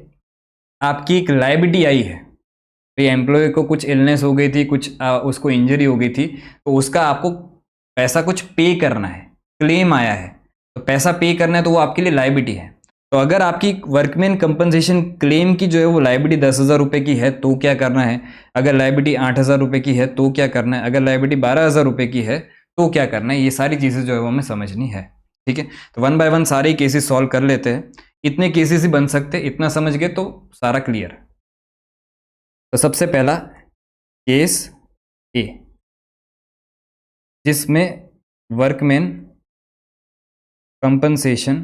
आपकी एक लायबिलिटी आई है, तो एम्प्लॉय को कुछ इलनेस हो गई थी, कुछ उसको इंजरी हो गई थी, तो उसका आपको पैसा कुछ पे करना है, क्लेम आया है तो पैसा पे करना है, तो वो आपके लिए लायबिलिटी है। तो अगर आपकी वर्कमैन कंपनसेशन क्लेम की जो है वो लायबिलिटी 10,000 रुपये की है तो क्या करना है, अगर लायबिलिटी 8,000 रुपये की है तो क्या करना है, अगर लायबिलिटी 12,000 रुपये की है तो क्या करना है, ये सारी चीज़ें जो है वो हमें समझनी है, ठीक है। तो 1 बाय 1 सारे केसेस सॉल्व कर लेते हैं। इतने केसेस ही बन सकते, इतना समझ गए तो सारा क्लियर। तो सबसे पहला केस ए, जिसमें वर्कमैन कंपनसेशन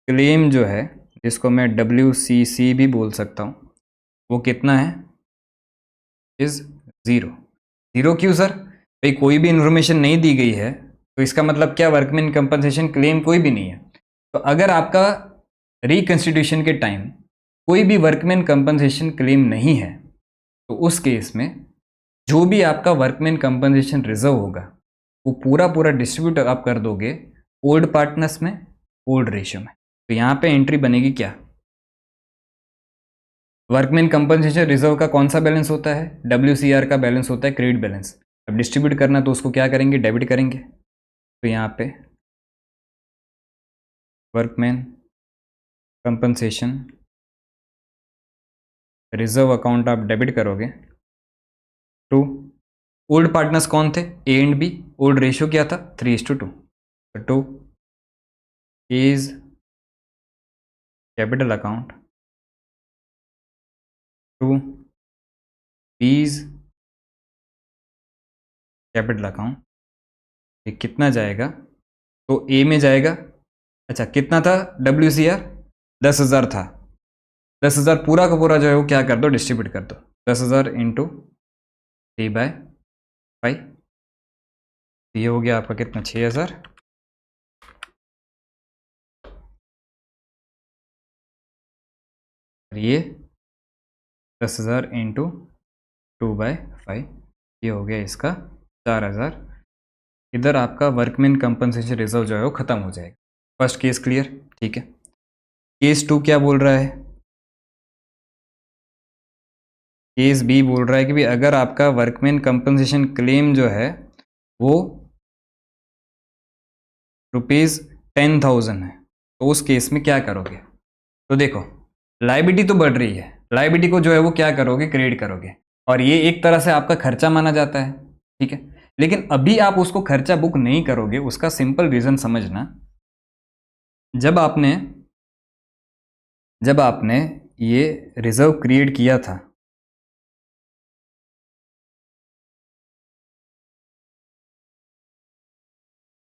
क्लेम जो है, जिसको मैं WCC भी बोल सकता हूँ, वो कितना है, इज 0। 0 क्यों सर? भाई कोई भी इंफॉर्मेशन नहीं दी गई है तो इसका मतलब क्या, वर्कमैन कंपनसेशन क्लेम कोई भी नहीं है। तो अगर आपका रिकंस्टिट्यूशन के टाइम कोई भी वर्कमैन कंपनसेशन क्लेम नहीं है तो उस केस में जो भी आपका वर्कमैन कंपनसेशन रिजर्व होगा वो पूरा पूरा डिस्ट्रीब्यूट आप कर दोगे ओल्ड पार्टनर्स में, ओल्ड रेशियो में। तो यहाँ पे एंट्री बनेगी क्या, वर्कमैन कंपनसेशन रिजर्व का कौन सा बैलेंस होता है, WCR का बैलेंस होता है क्रेडिट बैलेंस। अब डिस्ट्रीब्यूट करना तो उसको क्या करेंगे, डेबिट करेंगे। तो यहाँ पे वर्कमैन कंपनसेशन रिजर्व अकाउंट आप डेबिट करोगे टू ओल्ड पार्टनर्स कौन थे, A and B, old ratio क्या था 3:2। To A's capital account to B's capital account. ये कितना जाएगा, तो ए में जाएगा, अच्छा कितना था WCR 10,000 था, 10,000 पूरा का पूरा जो है वो क्या कर दो, डिस्ट्रीब्यूट कर दो। 10,000 इंटू 3/5, ये हो गया आपका कितना 6,000। ये 10,000 इंटू 2/5, ये हो गया इसका 4,000। इधर आपका वर्कमैन कंपनसेशन रिजर्व जो है वो खत्म हो जाएगा। फर्स्ट केस क्लियर, ठीक है। केस 2 क्या बोल रहा है, केस बी बोल रहा है कि भाई अगर आपका वर्कमैन कंपनसेशन क्लेम जो है वो ₹10,000 है तो उस केस में क्या करोगे। तो देखो लायबिलिटी तो बढ़ रही है, लायबिलिटी को जो है वो क्या करोगे, क्रेडिट करोगे, और ये एक तरह से आपका खर्चा माना जाता है, ठीक है। लेकिन अभी आप उसको खर्चा बुक नहीं करोगे, उसका सिंपल रीजन समझना। जब आपने ये रिजर्व क्रिएट किया था,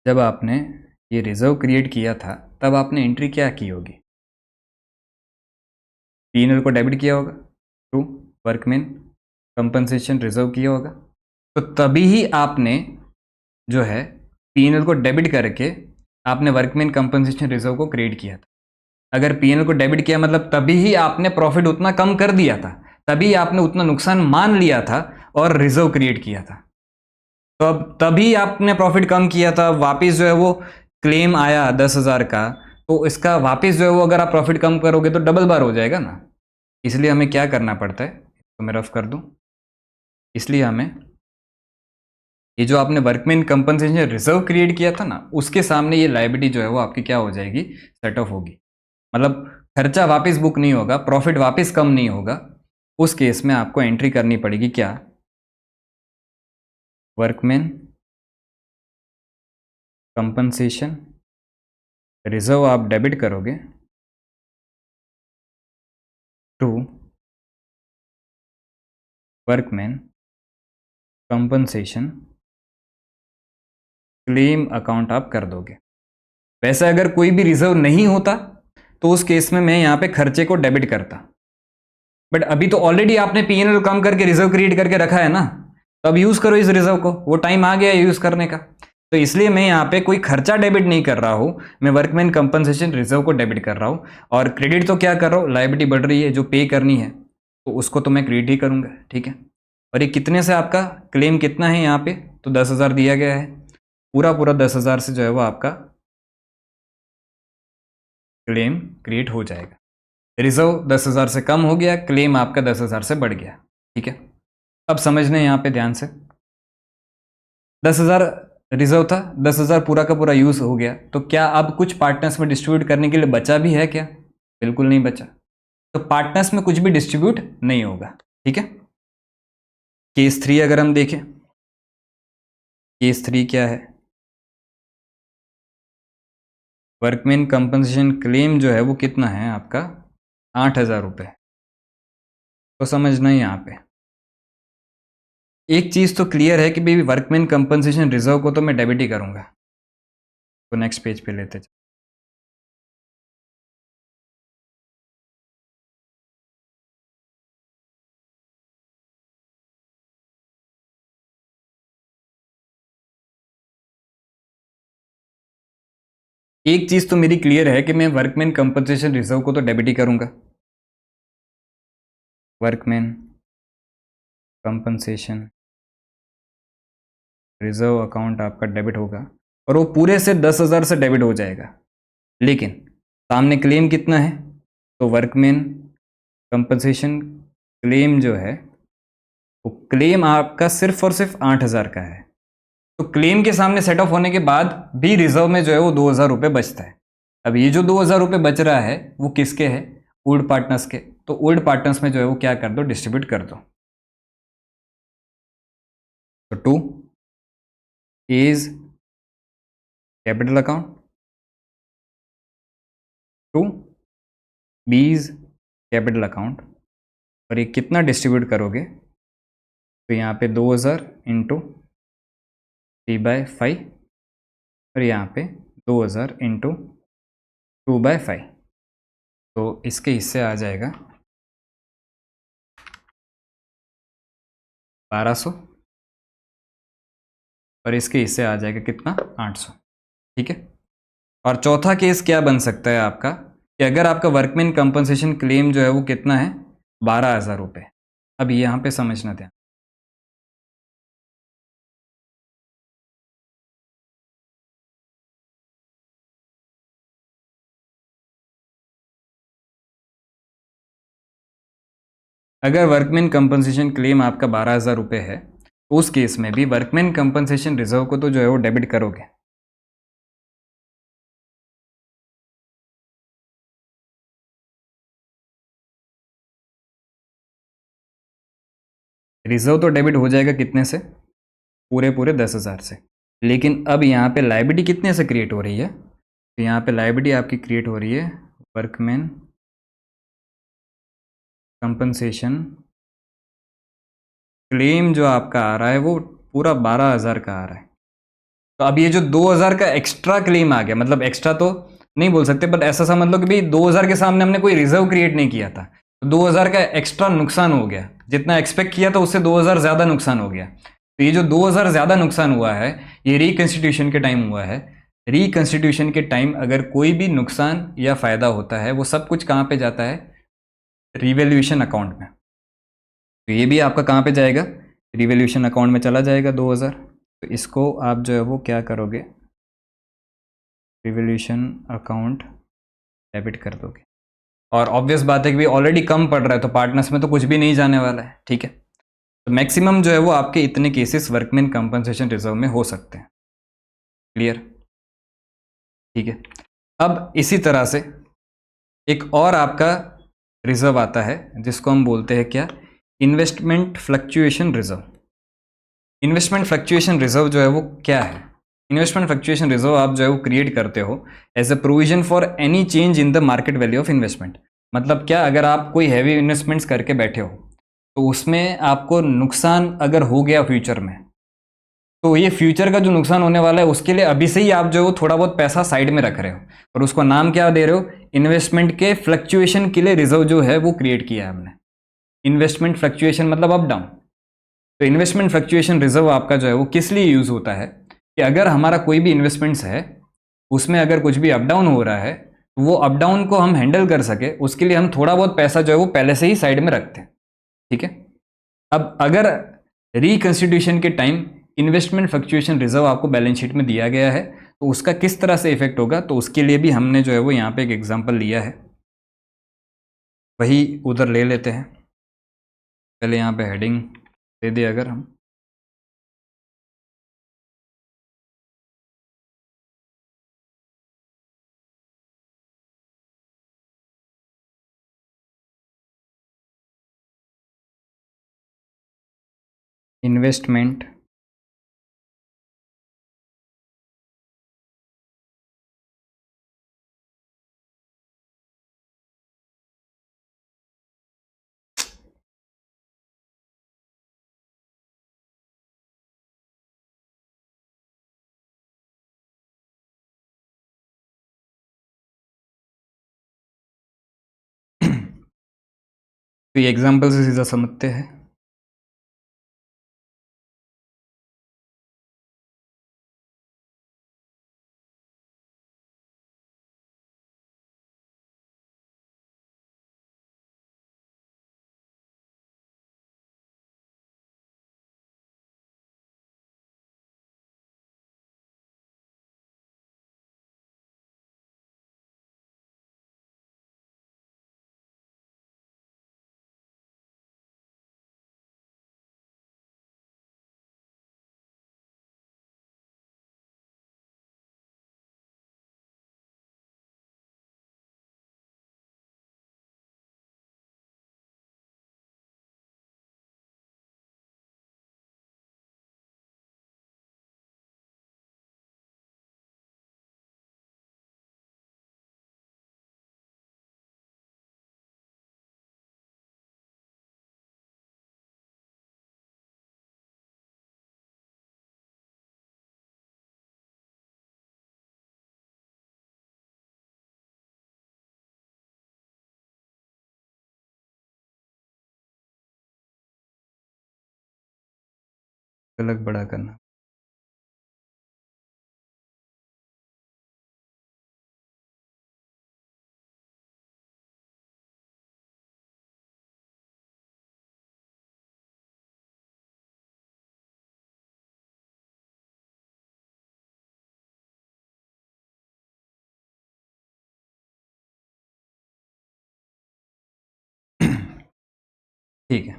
जब आपने ये रिजर्व क्रिएट किया था तब आपने एंट्री क्या की होगी, P&L को डेबिट किया होगा, टू वर्कमैन कंपनसेशन रिजर्व किया होगा। तो तभी ही आपने जो है P&L को डेबिट करके आपने वर्कमैन कंपनसेशन रिजर्व को क्रिएट किया था। अगर P&L को डेबिट किया मतलब तभी ही आपने प्रॉफिट उतना कम कर दिया था, तभी आपने उतना नुकसान मान लिया था और रिजर्व क्रिएट किया था। तो अब तभी आपने प्रॉफिट कम किया था, वापस जो है वो क्लेम आया 10,000 का, तो इसका वापस जो है वो अगर आप प्रॉफिट कम करोगे तो डबल बार हो जाएगा ना। इसलिए हमें क्या करना पड़ता है, तो मैं रफ कर दूं, इसलिए हमें ये जो आपने वर्कमैन कंपनसेशन रिजर्व क्रिएट किया था ना, उसके सामने ये लायबिलिटी जो है वो आपकी क्या हो जाएगी, सेट ऑफ होगी। मतलब खर्चा वापस बुक नहीं होगा, प्रॉफिट वापस कम नहीं होगा। उस केस में आपको एंट्री करनी पड़ेगी क्या, वर्कमैन कंपनसेशन रिजर्व आप डेबिट करोगे to workman compensation claim account आप कर दोगे। वैसे अगर कोई भी रिजर्व नहीं होता तो उस केस में मैं यहाँ पे खर्चे को डेबिट करता, बट अभी तो ऑलरेडी आपने P&L कम करके रिजर्व क्रिएट करके रखा है ना, तो अब यूज करो इस रिजर्व को, वो टाइम आ गया है यूज करने का। तो इसलिए मैं यहाँ पे कोई खर्चा डेबिट नहीं कर रहा हूँ, मैं वर्कमैन कंपनसेशन रिजर्व को डेबिट कर रहा हूँ। और क्रेडिट तो क्या कर रहा हूँ, लायबिलिटी बढ़ रही है जो पे करनी है तो उसको तो मैं क्रेडिट ही करूँगा, ठीक है। और ये कितने से आपका क्लेम कितना है यहाँ पे, तो 10,000 दिया गया है, पूरा पूरा 10,000 से जो है वो आपका क्लेम क्रिएट हो जाएगा। रिजर्व 10,000 से कम हो गया, क्लेम आपका 10,000 से बढ़ गया, ठीक है। अब समझना है यहाँ पे ध्यान से, 10,000 रिजर्व था, 10,000 पूरा का पूरा यूज हो गया, तो क्या अब कुछ पार्टनर्स में डिस्ट्रीब्यूट करने के लिए बचा भी है क्या, बिल्कुल नहीं बचा। तो पार्टनर्स में कुछ भी डिस्ट्रीब्यूट नहीं होगा, ठीक है। केस 3 अगर हम देखें, केस 3 क्या है, वर्कमैन कंपनसेशन क्लेम जो है वो कितना है आपका 8,000 रुपये। तो समझना है यहाँ पे एक चीज़ तो क्लियर है कि भाई वर्कमैन कंपनसेशन रिजर्व को तो मैं डेबिट ही करूँगा। तो नेक्स्ट पेज पे लेते चल, एक चीज़ तो मेरी क्लियर है कि मैं वर्कमैन कंपनसेशन रिजर्व को तो डेबिट ही करूँगा। वर्कमैन कंपनसेशन रिजर्व अकाउंट आपका डेबिट होगा और वो पूरे से 10,000 से डेबिट हो जाएगा। लेकिन सामने क्लेम कितना है, तो वर्कमैन कंपनसेशन क्लेम जो है वो क्लेम आपका सिर्फ और सिर्फ 8,000 का है। तो क्लेम के सामने सेट ऑफ होने के बाद भी रिजर्व में जो है वो 2,000 रुपये बचता है। अब ये जो 2,000 रुपये बच रहा है वो किसके है, ओल्ड पार्टनर्स के। तो ओल्ड पार्टनर्स में जो है वो क्या कर दो, डिस्ट्रीब्यूट कर दो। तो 2 A's capital account, 2 B's capital account, और ये कितना डिस्ट्रीब्यूट करोगे, तो यहाँ पे 2,000 इंटू 3/5 और यहाँ पे 2,000 इंटू 2/5। तो इसके हिस्से आ जाएगा 1,200 और इसके हिस्से आ जाएगा कितना, 800। ठीक है। और चौथा केस क्या बन सकता है आपका, कि अगर आपका वर्कमैन कंपनसेशन क्लेम जो है वो कितना है, 12,000 रुपये। अब यहाँ पे समझना ध्यान, अगर वर्कमैन कंपनसेशन क्लेम आपका 12,000 रुपये है तो उस केस में भी वर्कमैन कंपनसेशन रिजर्व को तो जो है वो डेबिट करोगे। रिजर्व तो डेबिट हो जाएगा कितने से, पूरे पूरे 10,000 से। लेकिन अब यहाँ पे लाइबिलिटी कितने से क्रिएट हो रही है, तो यहाँ पे लाइबिलिटी आपकी क्रिएट हो रही है वर्कमैन कंपनसेशन क्लेम जो आपका आ रहा है वो पूरा 12,000 का आ रहा है। तो अब ये जो 2,000 का एक्स्ट्रा क्लेम आ गया, मतलब एक्स्ट्रा तो नहीं बोल सकते, बट ऐसा समझ लो कि भाई 2,000 के सामने हमने कोई रिजर्व क्रिएट नहीं किया था, तो 2,000 का एक्स्ट्रा नुकसान हो गया। जितना एक्सपेक्ट किया था उससे 2,000 ज्यादा नुकसान हो गया। तो ये जो 2,000 ज्यादा नुकसान हुआ है ये रिकंस्टिट्यूशन के टाइम हुआ है। रिकंस्टिट्यूशन के टाइम अगर कोई भी नुकसान या फायदा होता है वो सब कुछ कहाँ पे जाता है, रिवैल्यूएशन अकाउंट में। तो ये भी आपका कहाँ पे जाएगा, रिवैल्यूएशन अकाउंट में चला जाएगा 2,000। तो इसको आप जो है वो क्या करोगे, रिवैल्यूएशन अकाउंट डेबिट कर दोगे। और ऑब्वियस बात है कि भाई ऑलरेडी कम पड़ रहा है तो पार्टनर्स में तो कुछ भी नहीं जाने वाला है। ठीक है। तो मैक्सिमम जो है वो आपके इतने केसेस वर्कमैन कंपनसेशन रिजर्व में हो सकते हैं। क्लियर। ठीक है। अब इसी तरह से एक और आपका रिजर्व आता है जिसको हम बोलते हैं क्या, investment fluctuation reserve. Investment fluctuation reserve जो है वो क्या है, इन्वेस्टमेंट फ्लक्चुएशन रिजर्व आप जो है वो क्रिएट करते हो as a provision for any change in the market value of investment. मतलब क्या, अगर आप कोई हैवी इन्वेस्टमेंट्स करके बैठे हो तो उसमें आपको नुकसान अगर हो गया फ्यूचर में, तो ये फ्यूचर का जो नुकसान होने वाला है उसके लिए अभी से ही आप जो है वो थोड़ा बहुत पैसा साइड में रख रहे हो और उसको नाम क्या दे रहे हो, इन्वेस्टमेंट के फ्लक्चुएशन के लिए रिजर्व जो है वो क्रिएट किया है हमने। इन्वेस्टमेंट फ्लक्चुएशन मतलब अप डाउन। तो इन्वेस्टमेंट फ्लक्चुएशन रिजर्व आपका जो है वो किस लिए यूज होता है, कि अगर हमारा कोई भी इन्वेस्टमेंट्स है उसमें अगर कुछ भी अप डाउन हो रहा है तो वो अप डाउन को हम हैंडल कर सके उसके लिए हम थोड़ा बहुत पैसा जो है वो पहले से ही साइड में रखते हैं। ठीक है। अब अगर रिकंस्टिट्यूशन के टाइम इन्वेस्टमेंट फ्लक्चुएशन रिजर्व आपको बैलेंस शीट में दिया गया है तो उसका किस तरह से इफेक्ट होगा, तो उसके लिए भी हमने जो है वो यहाँ पे एक एग्जांपल लिया है, वही उधर ले लेते हैं। पहले यहाँ पे हेडिंग दे दे अगर हम, इन्वेस्टमेंट तो ये एग्जांपल से सीधा समझते हैं। अलग बड़ा करना। ठीक है,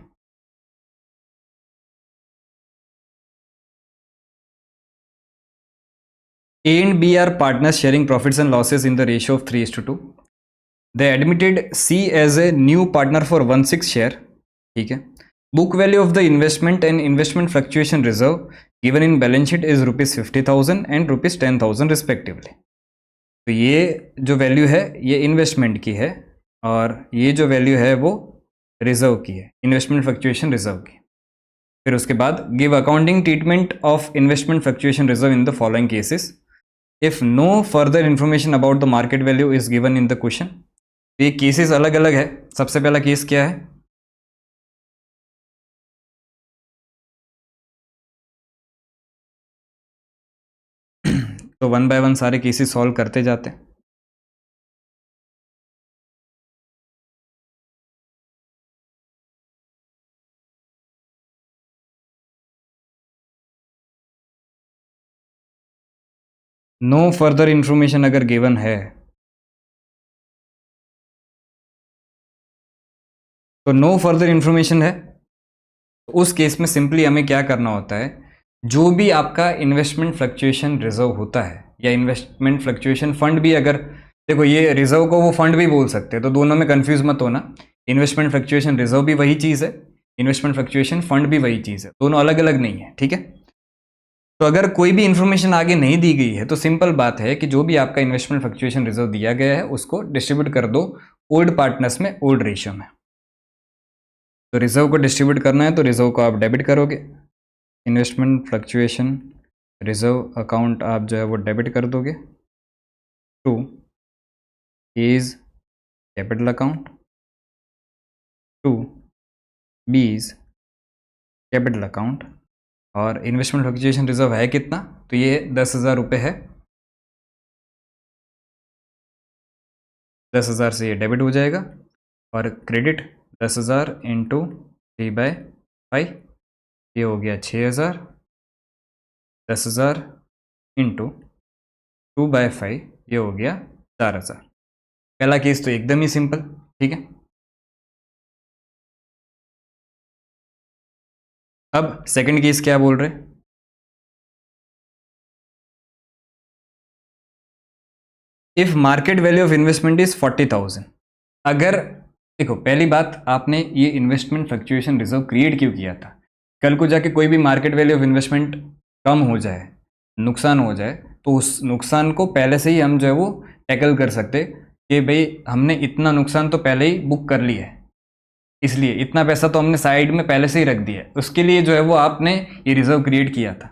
A and B are partners sharing profits and losses in the ratio of 3:2. They admitted C as a new partner for 1/6 share. ठीक है. Book value of the investment and investment fluctuation reserve given in balance sheet is rupees 50,000 and rupees 10,000 respectively. तो ये जो value है ये investment की है और ये जो वैल्यू है वो रिजर्व की है, इन्वेस्टमेंट फ्लक्चुएशन रिजर्व की. फिर उसके बाद give accounting treatment of investment fluctuation reserve in the following cases if no further information about the market value is given in the question. ये केसेस अलग अलग है. सबसे पहला केस क्या है? तो वन बाय वन सारे केसेस सॉल्व करते जाते हैं. नो फर्दर इंफॉर्मेशन अगर गिवन है तो नो फर्दर इंफॉर्मेशन है तो उस केस में सिंपली हमें क्या करना होता है, जो भी आपका इन्वेस्टमेंट फ्लक्चुएशन रिजर्व होता है या इन्वेस्टमेंट फ्लक्चुएशन फंड भी, अगर देखो ये रिजर्व को वो फंड भी बोल सकते हैं तो दोनों में कंफ्यूज मत होना. इन्वेस्टमेंट फ्लक्चुएशन रिजर्व भी वही चीज़ है, इन्वेस्टमेंट फ्लक्चुएशन फंड भी वही चीज़ है, दोनों अलग अलग नहीं है. ठीक है. तो अगर कोई भी इन्फॉर्मेशन आगे नहीं दी गई है तो सिंपल बात है कि जो भी आपका इन्वेस्टमेंट फ्लक्चुएशन रिजर्व दिया गया है उसको डिस्ट्रीब्यूट कर दो ओल्ड पार्टनर्स में ओल्ड रेशियो में. तो रिजर्व को डिस्ट्रीब्यूट करना है तो रिजर्व को आप डेबिट करोगे, इन्वेस्टमेंट फ्लक्चुएशन रिजर्व अकाउंट आप जो है वो डेबिट कर दोगे to A's capital account to B's capital account. और इन्वेस्टमेंट फ्लक्चुएशन रिजर्व है कितना, तो ये 10,000 रुपये है. 10,000 से ये डेबिट हो जाएगा और क्रेडिट 10,000 इंटू 3/5 ये हो गया 6,000. 10,000 इंटू 2/5 ये हो गया 4,000. पहला केस तो एकदम ही सिंपल. ठीक है. अब सेकंड केस क्या बोल रहे हैं? If market value of investment is 40,000. अगर देखो पहली बात, आपने ये इन्वेस्टमेंट फ्लक्चुएशन रिजर्व क्रिएट क्यों किया था? कल को जाके कोई भी मार्केट वैल्यू ऑफ इन्वेस्टमेंट कम हो जाए, नुकसान हो जाए, तो उस नुकसान को पहले से ही हम जो है वो टैकल कर सकते कि भाई हमने इतना नुकसान तो पहले ही बुक कर लिया है, इसलिए इतना पैसा तो हमने साइड में पहले से ही रख दिया है, उसके लिए जो है वो आपने ये रिजर्व क्रिएट किया था.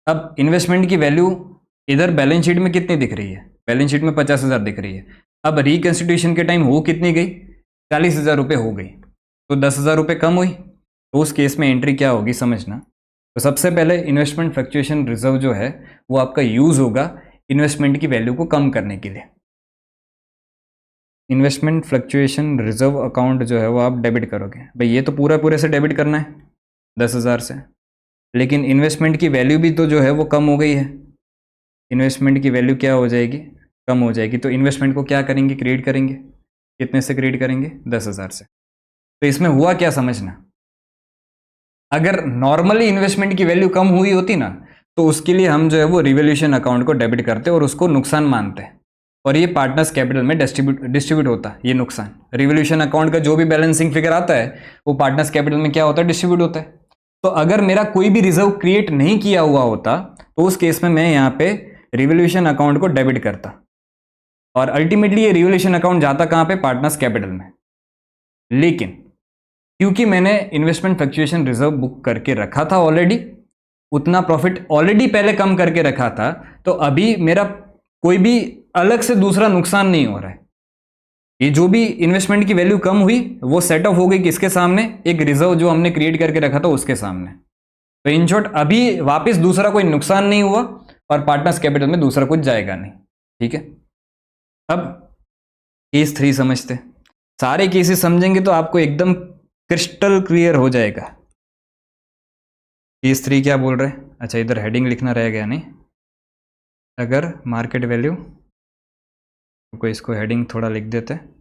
अब इन्वेस्टमेंट की वैल्यू इधर बैलेंस शीट में कितनी दिख रही है? बैलेंस शीट में 50,000 दिख रही है. अब रिकंस्टिट्यूशन के टाइम हो कितनी गई? 40,000 रुपये हो गई. तो 10,000 रुपये कम हुई. तो उस केस में एंट्री क्या होगी समझना. तो सबसे पहले इन्वेस्टमेंट फ्लक्चुएशन रिजर्व जो है वो आपका यूज होगा इन्वेस्टमेंट की वैल्यू को कम करने के लिए. इन्वेस्टमेंट फ्लक्चुएशन रिजर्व अकाउंट जो है वो आप डेबिट करोगे. भाई ये तो पूरे से डेबिट करना है 10,000 से, लेकिन इन्वेस्टमेंट की वैल्यू भी तो जो है वो कम हो गई है. इन्वेस्टमेंट की वैल्यू क्या हो जाएगी? कम हो जाएगी. तो इन्वेस्टमेंट को क्या करेंगे? क्रिएट करेंगे. कितने से क्रिएट करेंगे? 10,000 से. तो इसमें हुआ क्या समझना. अगर नॉर्मली इन्वेस्टमेंट की वैल्यू कम हुई होती ना तो उसके लिए हम जो है वो रिवोल्यूशन अकाउंट को डेबिट करते और उसको नुकसान मानते हैं और ये पार्टनर्स कैपिटल में डिस्ट्रीब्यूट होता है. ये नुकसान रिवोल्यूशन अकाउंट का जो भी बैलेंसिंग फिगर आता है वो पार्टनर्स कैपिटल में क्या होता है? डिस्ट्रीब्यूट होता है. तो अगर मेरा कोई भी रिजर्व क्रिएट नहीं किया हुआ होता तो उस केस में मैं यहाँ पे रिवोल्यूशन अकाउंट को डेबिट करता और अल्टीमेटली ये रिवोल्यूशन अकाउंट जाता कहाँ पे? पार्टनर्स कैपिटल में. लेकिन क्योंकि मैंने इन्वेस्टमेंट फ्लक्चुएशन रिजर्व बुक करके रखा था ऑलरेडी, उतना प्रॉफिट ऑलरेडी पहले कम करके रखा था, तो अभी मेरा कोई भी अलग से दूसरा नुकसान नहीं हो रहा है. ये जो भी इन्वेस्टमेंट की वैल्यू कम हुई वो सेट ऑफ हो गई किसके सामने? एक रिजर्व जो हमने क्रिएट करके रखा था उसके सामने. तो इन शॉर्ट अभी वापस दूसरा कोई नुकसान नहीं हुआ और पार्टनर्स कैपिटल में दूसरा कुछ जाएगा नहीं। ठीक है, अब केस 3 समझते। सारे केसेस समझेंगे तो आपको एकदम क्रिस्टल क्लियर हो जाएगा। केस 3 क्या बोल रहे हैं? अच्छा, इधर हेडिंग लिखना रह गया नहीं। अगर मार्केट वैल्यू को इसको हेडिंग थोड़ा लिख देते हैं।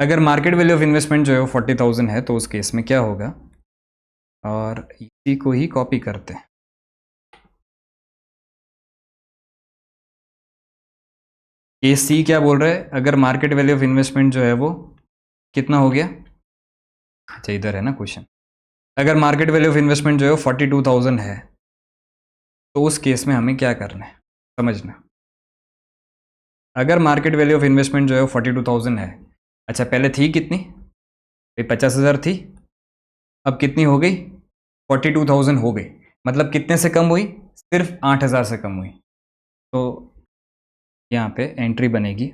अगर मार्केट वैल्यू ऑफ इन्वेस्टमेंट जो है वो 40,000 है तो उस केस में क्या होगा, और इसी को ही कॉपी करते हैं। केस सी क्या बोल रहा है? अगर मार्केट वैल्यू ऑफ इन्वेस्टमेंट जो है वो कितना हो गया? अच्छा, इधर है ना क्वेश्चन। अगर मार्केट वैल्यू ऑफ इन्वेस्टमेंट जो है वो 42,000 है तो उस केस में हमें क्या करना है, समझना। अगर मार्केट वैल्यू ऑफ इन्वेस्टमेंट जो है वो 42,000 है, अच्छा पहले थी कितनी? 50,000 थी, अब कितनी हो गई? 42,000 हो गई। मतलब कितने से कम हुई? सिर्फ 8,000 से कम हुई। तो यहाँ पे एंट्री बनेगी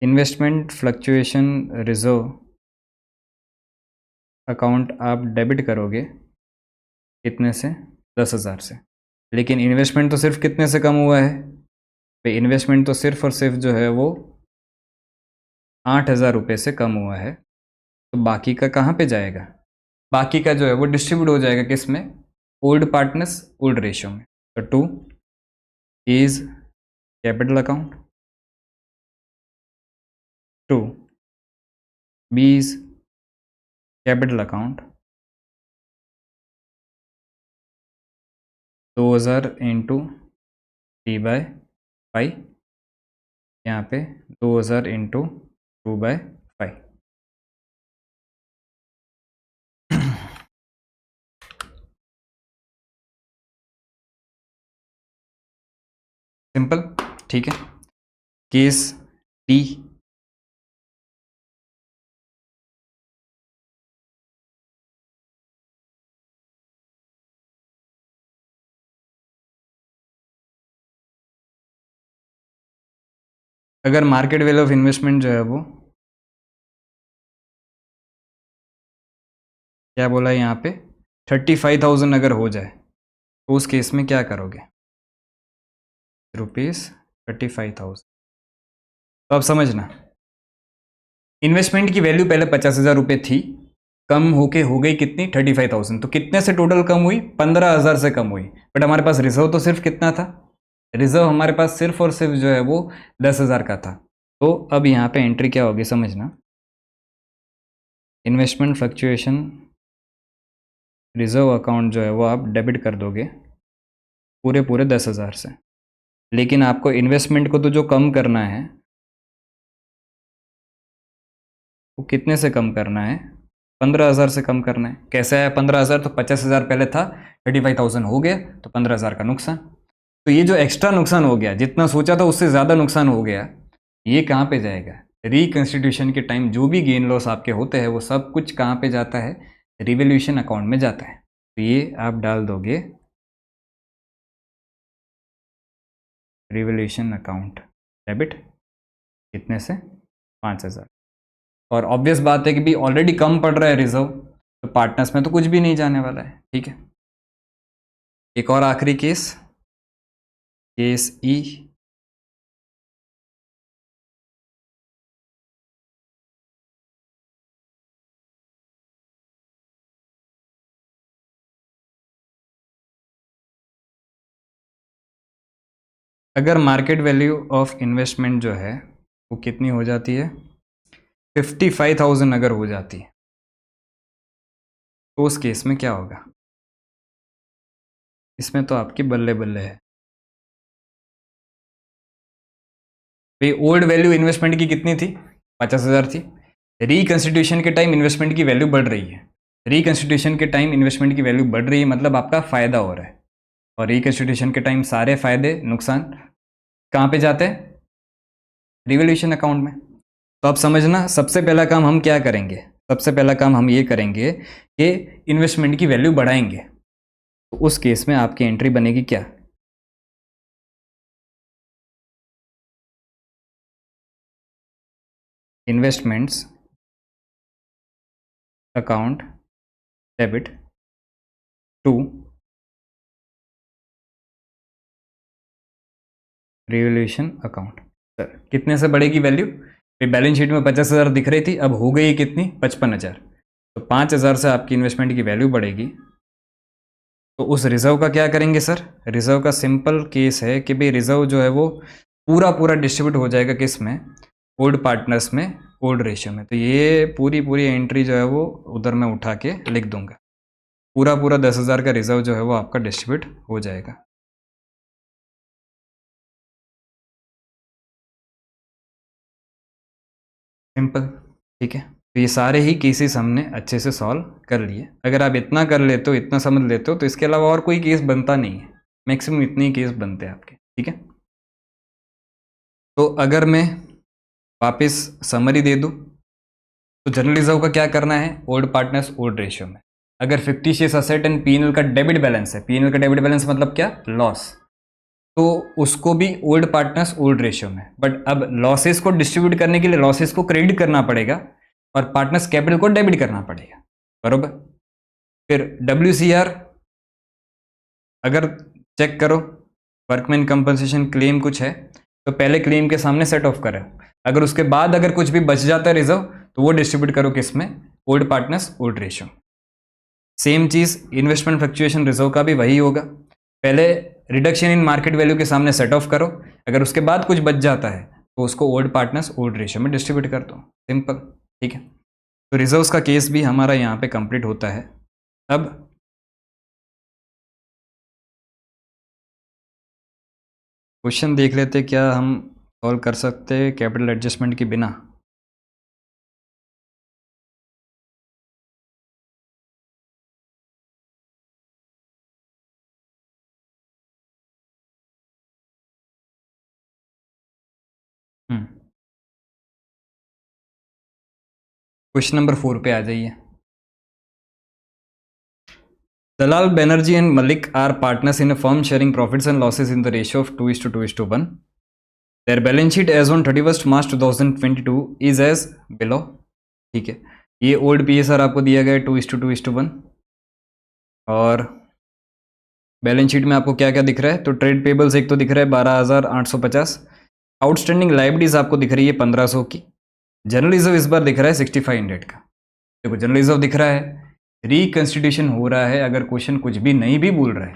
इन्वेस्टमेंट फ्लक्चुएशन रिजर्व अकाउंट। आप डेबिट करोगे कितने से? 10,000 से। लेकिन इन्वेस्टमेंट तो सिर्फ कितने से कम हुआ है? भाई इन्वेस्टमेंट तो सिर्फ और सिर्फ जो है वो 8,000 रुपये से कम हुआ है। तो बाकी का कहाँ पे जाएगा? बाकी का जो है वो डिस्ट्रीब्यूट हो जाएगा किस में? ओल्ड पार्टनर्स ओल्ड रेशियो में। तो 2 A's capital account, 2 B's capital account, 2,000 into 3/5, यहाँ पे 2,000 इंटू 2/5। सिंपल, ठीक है। केस डी, अगर मार्केट वैल्यू ऑफ इन्वेस्टमेंट जो है वो क्या बोला है यहाँ पे, 35,000 अगर हो जाए तो उस केस में क्या करोगे? ₹35,000। तो अब समझना, इन्वेस्टमेंट की वैल्यू पहले 50,000 रुपये थी, कम होके हो गई कितनी? 35,000। तो कितने से टोटल कम हुई? 15,000 से कम हुई। बट हमारे पास रिजर्व तो सिर्फ कितना था? रिजर्व हमारे पास सिर्फ और सिर्फ जो है वो 10,000 का था। तो अब यहाँ पे एंट्री क्या होगी समझना, इन्वेस्टमेंट फ्लक्चुएशन रिजर्व अकाउंट जो है वो आप डेबिट कर दोगे पूरे पूरे 10,000 से। लेकिन आपको इन्वेस्टमेंट को तो जो कम करना है वो कितने से कम करना है? 15,000 से कम करना है। कैसे है 15,000? तो 50,000 पहले था, 35,000 हो गया, तो 15,000 का नुकसान। तो ये जो एक्स्ट्रा नुकसान हो गया, जितना सोचा था उससे ज़्यादा नुकसान हो गया, ये कहाँ पे जाएगा? रिकंस्टिट्यूशन के टाइम जो भी गेन लॉस आपके होते हैं वो सब कुछ कहाँ पे जाता है? रिवैल्यूएशन अकाउंट में जाता है। तो ये आप डाल दोगे रिवैल्यूएशन अकाउंट डेबिट, कितने से? 5,000। और ऑब्वियस बात है कि भी ऑलरेडी कम पड़ रहा है रिजर्व, तो पार्टनर्स में तो कुछ भी नहीं जाने वाला है। ठीक है, एक और आखिरी केस, केस ई। अगर मार्केट वैल्यू ऑफ इन्वेस्टमेंट जो है वो कितनी हो जाती है? 55,000 अगर हो जाती है तो उस केस में क्या होगा? इसमें तो आपकी बल्ले बल्ले है भाई। ओल्ड वैल्यू इन्वेस्टमेंट की कितनी थी? 50,000 थी। रिकंस्टिट्यूशन के टाइम इन्वेस्टमेंट की वैल्यू बढ़ रही है, रिकंस्टिट्यूशन के टाइम इन्वेस्टमेंट की वैल्यू बढ़ रही है, मतलब आपका फायदा हो रहा है। और रिकंस्टिट्यूशन के टाइम सारे फायदे नुकसान कहाँ पे जाते हैं? रिवैल्यूएशन अकाउंट में। तो आप समझना, सबसे पहला काम हम क्या करेंगे? सबसे पहला काम हम ये करेंगे कि इन्वेस्टमेंट की वैल्यू बढ़ाएंगे। तो उस केस में आपकी एंट्री बनेगी क्या? Investments account debit to revaluation account. Sir कितने से बढ़ेगी वैल्यू? बैलेंस शीट में 50,000 दिख रही थी, अब हो गई कितनी? 55,000। तो 5,000 से आपकी इन्वेस्टमेंट की वैल्यू बढ़ेगी। तो उस रिजर्व का क्या करेंगे सर? रिजर्व का सिंपल केस है कि भाई रिजर्व जो है वो पूरा पूरा डिस्ट्रीब्यूट हो जाएगा किस में? ओल्ड पार्टनर्स में, ओल्ड रेशियो में। तो ये पूरी पूरी एंट्री जो है वो उधर मैं उठा के लिख दूंगा। पूरा पूरा 10,000 का रिजर्व जो है वो आपका डिस्ट्रीब्यूट हो जाएगा। सिंपल, ठीक है। तो ये सारे ही केसेस हमने अच्छे से सॉल्व कर लिए। अगर आप इतना कर लेते हो, इतना समझ लेते हो, तो इसके अलावा और कोई केस बनता नहीं है। मैक्सिमम इतने ही केस बनते हैं आपके, ठीक है। तो अगर मैं वापस समरी दे दूं, तो जनरल रिजर्व का क्या करना है? ओल्ड पार्टनर्स ओल्ड रेशियो में। अगर फिक्टिशियस असेट एंड पीएनएल का डेबिट बैलेंस है, पीएनएल का डेबिट बैलेंस मतलब क्या? लॉस, तो उसको भी ओल्ड पार्टनर्स ओल्ड रेशियो में। बट अब लॉसेस को डिस्ट्रीब्यूट करने के लिए लॉसेस को क्रेडिट करना पड़ेगा और पार्टनर्स कैपिटल को डेबिट करना पड़ेगा, बरोबर। फिर WCR अगर चेक करो, वर्कमैन कंपनसेशन क्लेम कुछ है तो पहले क्लेम के सामने सेट ऑफ करो। अगर उसके बाद अगर कुछ भी बच जाता है रिजर्व, तो वो डिस्ट्रीब्यूट करो किस में? Old partners old ratio. Same चीज इन्वेस्टमेंट फ्लक्चुएशन रिजर्व का भी वही होगा। पहले रिडक्शन इन मार्केट वैल्यू के सामने सेट ऑफ करो, अगर उसके बाद कुछ बच जाता है तो उसको ओल्ड पार्टनर्स ओल्ड रेशियो में डिस्ट्रीब्यूट कर दो। सिंपल, ठीक है। तो रिजर्व्स का केस भी हमारा यहाँ पे कंप्लीट होता है। अब क्वेश्चन देख लेते, क्या हम सॉल्व कर सकते हैं कैपिटल एडजस्टमेंट के बिना? क्वेश्चन नंबर 4 पे आ जाइए। Dalal Banerjee and Malik are partners in a firm sharing profits and losses in the ratio of 2:2:1. Their balance sheet as on 31st March 2022 is as below. ठीक है, ये old PSR आपको दिया गया है 2:2:1 और बैलेंस शीट में आपको क्या क्या दिख रहा है? तो ट्रेड पेबल्स एक तो दिख रहा है 12,850, आउटस्टैंडिंग लाइबिलिटीज आपको दिख रही है 1,500 की, जनरल रिजर्व इस बार दिख रहा है 6500 का। देखो जनरल रिजर्व दिख रहा है, रिकंस्टिट्यूशन हो रहा है, अगर क्वेश्चन कुछ भी नहीं भी बोल रहा है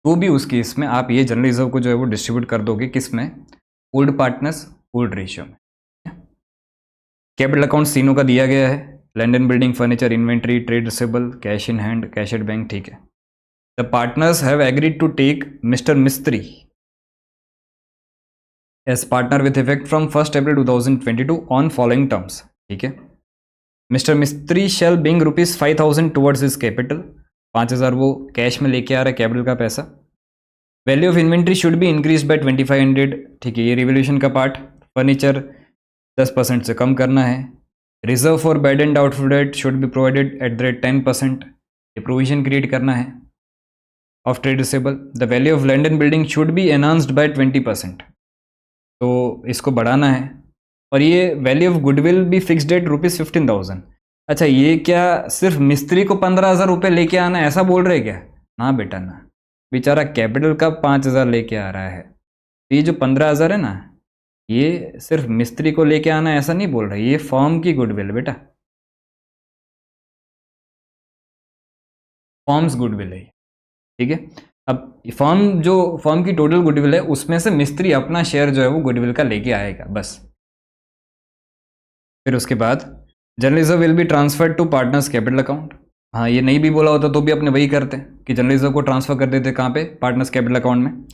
तो भी उस केस में आप ये जनरल रिजर्व को जो है वो डिस्ट्रीब्यूट कर दोगे किस में? ओल्ड पार्टनर्स ओल्ड रेशियो में। कैपिटल अकाउंट्स तीनों का दिया गया है, land and building, furniture, inventory, trade receivable, cash in hand, cash at bank, ठीक है। The partners have agreed to take mister Mistry as partner with effect from 1 April 2022 on following terms, ठीक है। Mister Mistry shall bring ₹5,000 towards his capital, 5,000 वो cash में लेके आ रहा है, capital का पैसा। Value of inventory should be increase by 2,500, ठीक है, ये रिवोल्यूशन का पार्ट। फर्नीचर 10% से कम करना है। Reserve for bad and doubtful debt should be provided at the rate 10%, ये प्रोविजन क्रिएट करना है। Of trade receivable, the value of land and building should be enhanced by 20%, तो इसको बढ़ाना है। और ये वैल्यू ऑफ गुडविल भी फिक्स्ड एट ₹15,000। अच्छा, ये क्या सिर्फ मिस्त्री को 15,000 रुपये लेके आना है ऐसा बोल रहे क्या? ना बेटा ना, बेचारा कैपिटल का 5,000 लेके आ रहा है, तो ये जो 15,000 है ना, ये सिर्फ मिस्त्री को लेके आना है ऐसा नहीं बोल रहे, ये फॉर्म की गुडविल बेटा, फॉर्म्स गुडविल है, ठीक है। अब फॉर्म की टोटल गुडविल है, उसमें से मिस्त्री अपना शेयर जो है वो गुडविल का लेके आएगा बस। फिर उसके बाद general reserve will be transferred to partners' capital account. हाँ, ये नहीं भी बोला होता तो भी अपने वही करते कि जनरल रिजर्व को ट्रांसफर कर देते कहाँ पे? पार्टनर्स कैपिटल अकाउंट में।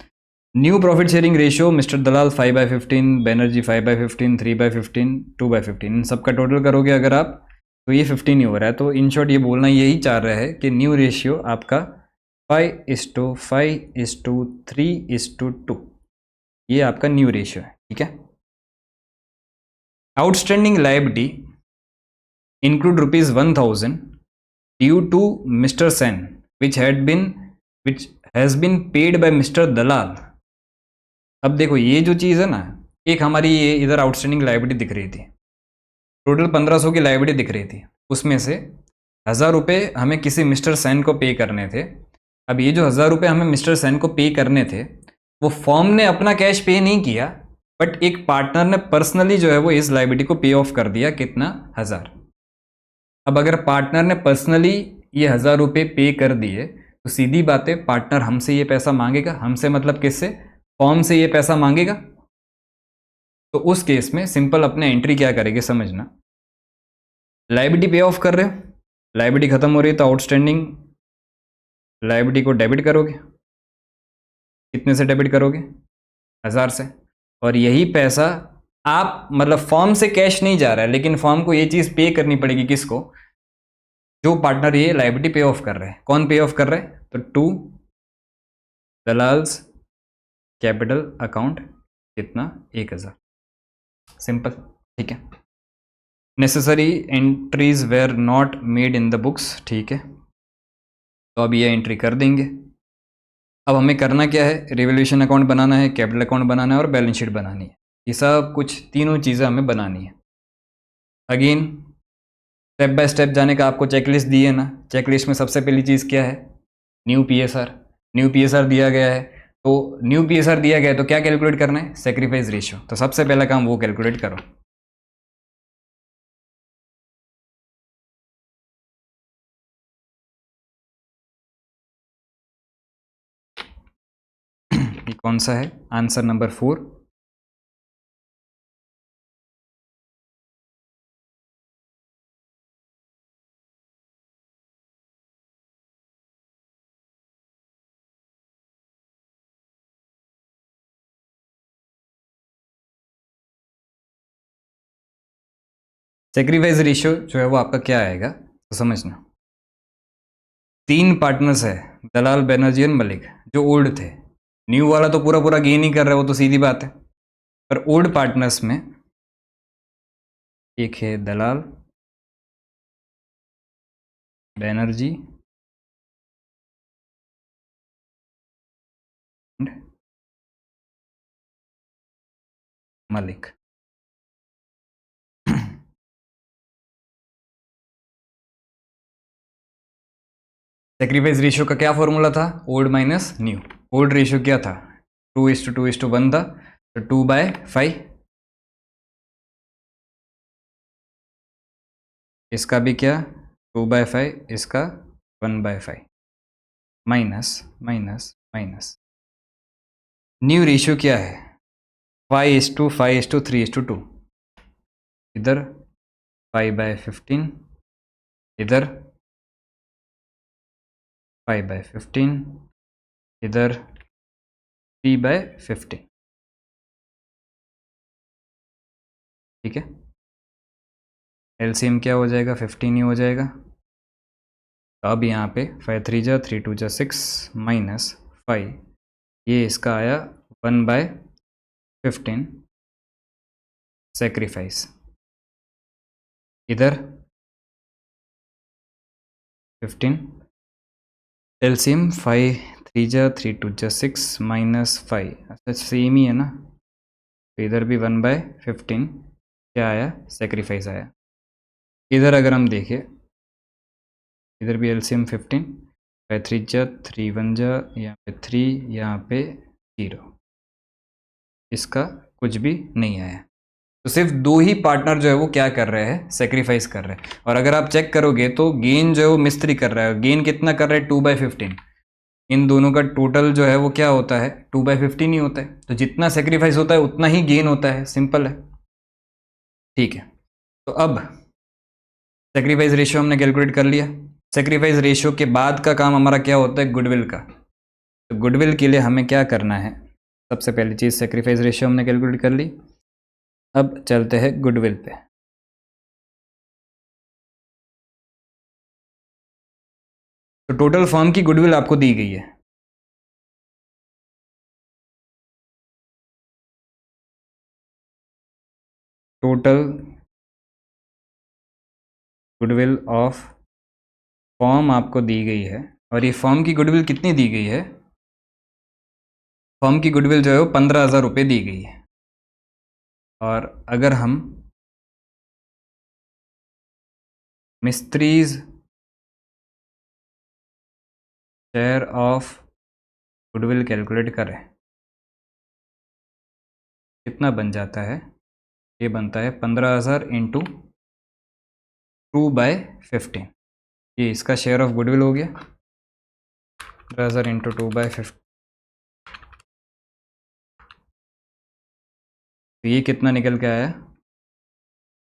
New profit sharing ratio mister Dalal 5/15, Banerjee 5/15, 3/15, 2/15, इन सबका टोटल करोगे अगर आप तो ये 15 ही हो रहा है। तो इन शॉर्ट ये बोलना यही चाह रहा है कि न्यू रेशियो आपका 5:5:3:2, ये आपका न्यू रेशियो है, ठीक है। Outstanding liability include ₹1,000 due to mister Sen which has been paid by mister Dalal. अब देखो ये जो चीज़ है ना, एक हमारी ये इधर आउटस्टैंडिंग लायबिलिटी दिख रही थी, टोटल 1500 की लायबिलिटी दिख रही थी, उसमें से 1000 रुपये हमें किसी मिस्टर सेन को पे करने थे। अब ये जो 1000 रुपये हमें मिस्टर सेन को पे करने थे, वो फॉर्म ने अपना कैश पे नहीं किया, बट एक पार्टनर ने पर्सनली जो है वो इस लायबिलिटी को पे ऑफ कर दिया, कितना, 1000। अब अगर पार्टनर ने पर्सनली ये 1000 रुपये पे कर दिए तो सीधी बात है पार्टनर हमसे ये पैसा मांगेगा, हमसे मतलब किससे, फॉर्म से ये पैसा मांगेगा। तो उस केस में सिंपल अपने एंट्री क्या करेंगे समझना, लायबिलिटी पे ऑफ कर रहे हो, लायबिलिटी खत्म हो रही है तो आउटस्टैंडिंग लायबिलिटी को डेबिट करोगे, कितने से डेबिट करोगे, 1000 से। और यही पैसा आप मतलब फॉर्म से कैश नहीं जा रहा है, लेकिन फॉर्म को ये चीज़ पे करनी पड़ेगी, किसको, जो पार्टनर ये लायबिलिटी पे ऑफ कर रहे हैं। कौन पे ऑफ कर रहे हैं, तो टू दलाल्स कैपिटल अकाउंट, कितना, 1000, सिंपल, ठीक है। Necessary entries were not made in the books, ठीक है, तो अब ये एंट्री कर देंगे। अब हमें करना क्या है, रिवैल्यूएशन अकाउंट बनाना है, कैपिटल अकाउंट बनाना है और बैलेंस शीट बनानी है। ये सब कुछ तीनों चीज़ें हमें बनानी है। अगेन स्टेप बाय स्टेप जाने का आपको चेकलिस्ट दी है ना, चेकलिस्ट में सबसे पहली चीज़ क्या है, न्यू पीएसआर। न्यू पीएसआर दिया गया है, तो न्यू पीएसआर दिया गया है तो क्या कैलकुलेट करना है, सेक्रीफाइस रेशियो। तो सबसे पहला काम वो कैलकुलेट करो। ये कौन सा है, आंसर नंबर 4। सेक्रीफाइस रेशियो जो है वो आपका क्या आएगा, तो समझना, 3 पार्टनर्स है, दलाल, बैनर्जी और मलिक, जो ओल्ड थे। न्यू वाला तो पूरा पूरा गेन ही कर रहा है, वो तो सीधी बात है। पर ओल्ड पार्टनर्स में एक है Dalal, Banerjee and Malik. Sacrifice ratio का क्या फॉर्मूला था, old minus new. Old ratio क्या था, 2:2:1 था, तो 2/5। इसका भी क्या, 2/5, इसका 1/5, minus minus minus. New ratio क्या है, 5:5:3:2, इधर 5/15, इधर 5/15, इधर 3/15, ठीक है। एलसीएम क्या हो जाएगा, 15 ही हो जाएगा। तो अब यहाँ पे 5×3 3×2 6 माइनस 5, ये इसका आया 1/15 सेक्रीफाइस। इधर 15, एलसीएम 5×3 3×2 6 माइनस 5, अच्छा सेम ही है ना, तो इधर भी 1/15 क्या आया, सेक्रीफाइस आया। इधर अगर हम देखें, इधर भी एलसीएम 15, 5×3 3×1, यहाँ पे 3, यहाँ पे 0, इसका कुछ भी नहीं आया। तो सिर्फ 2 ही पार्टनर जो है वो क्या कर रहे हैं, सेक्रीफाइस कर रहे हैं। और अगर आप चेक करोगे तो गेन जो है वो मिस्त्री कर रहा है, गेन कितना कर रहा है, 2/15। इन दोनों का टोटल जो है वो क्या होता है, 2/15 ही होता है। तो जितना सेक्रीफाइस होता है उतना ही गेन होता है, सिंपल है, ठीक है। तो अब सेक्रीफाइस रेशियो हमने कैलकुलेट कर लिया। सेक्रीफाइस रेशियो के बाद का काम हमारा क्या होता है, गुडविल का। तो गुडविल के लिए हमें क्या करना है, सबसे पहली चीज़ सेक्रीफाइस रेशियो हमने कैलकुलेट कर ली। अब चलते हैं गुडविल पे। तो टोटल फर्म की गुडविल आपको दी गई है। टोटल गुडविल ऑफ फर्म आपको दी गई है, और ये फर्म की गुडविल कितनी दी गई है? फर्म की गुडविल जो है वो 15,000 रुपये दी गई है। और अगर हम मिस्त्रीज शेयर ऑफ गुडविल कैलकुलेट करें, कितना बन जाता है? ये बनता है 15,000 इंटू 2/15। ये इसका शेयर ऑफ गुडविल हो गया, 15,000 इंटू 2/15। तो ये कितना निकल के आया?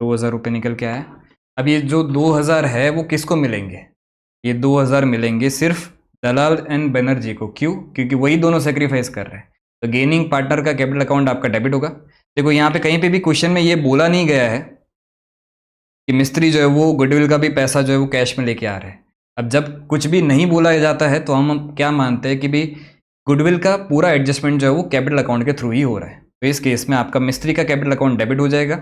2,000 रुपये निकल के आया। अब ये जो 2,000 है वो किसको मिलेंगे? ये 2,000 मिलेंगे सिर्फ दलाल एंड बनर्जी को। क्यों? क्योंकि वही दोनों सेक्रीफाइस कर रहे हैं। तो गेनिंग पार्टनर का कैपिटल अकाउंट आपका डेबिट होगा। देखो यहाँ पे कहीं पे भी क्वेश्चन में ये बोला नहीं गया है कि मिस्त्री जो है वो गुडविल का भी पैसा जो है वो कैश में लेके आ रहे हैं। अब जब कुछ भी नहीं बोला जाता है तो हम क्या मानते हैं कि भी गुडविल का पूरा एडजस्टमेंट जो है वो कैपिटल अकाउंट के थ्रू ही हो रहा है। तो इस केस में आपका मिस्त्री का कैपिटल अकाउंट डेबिट हो जाएगा,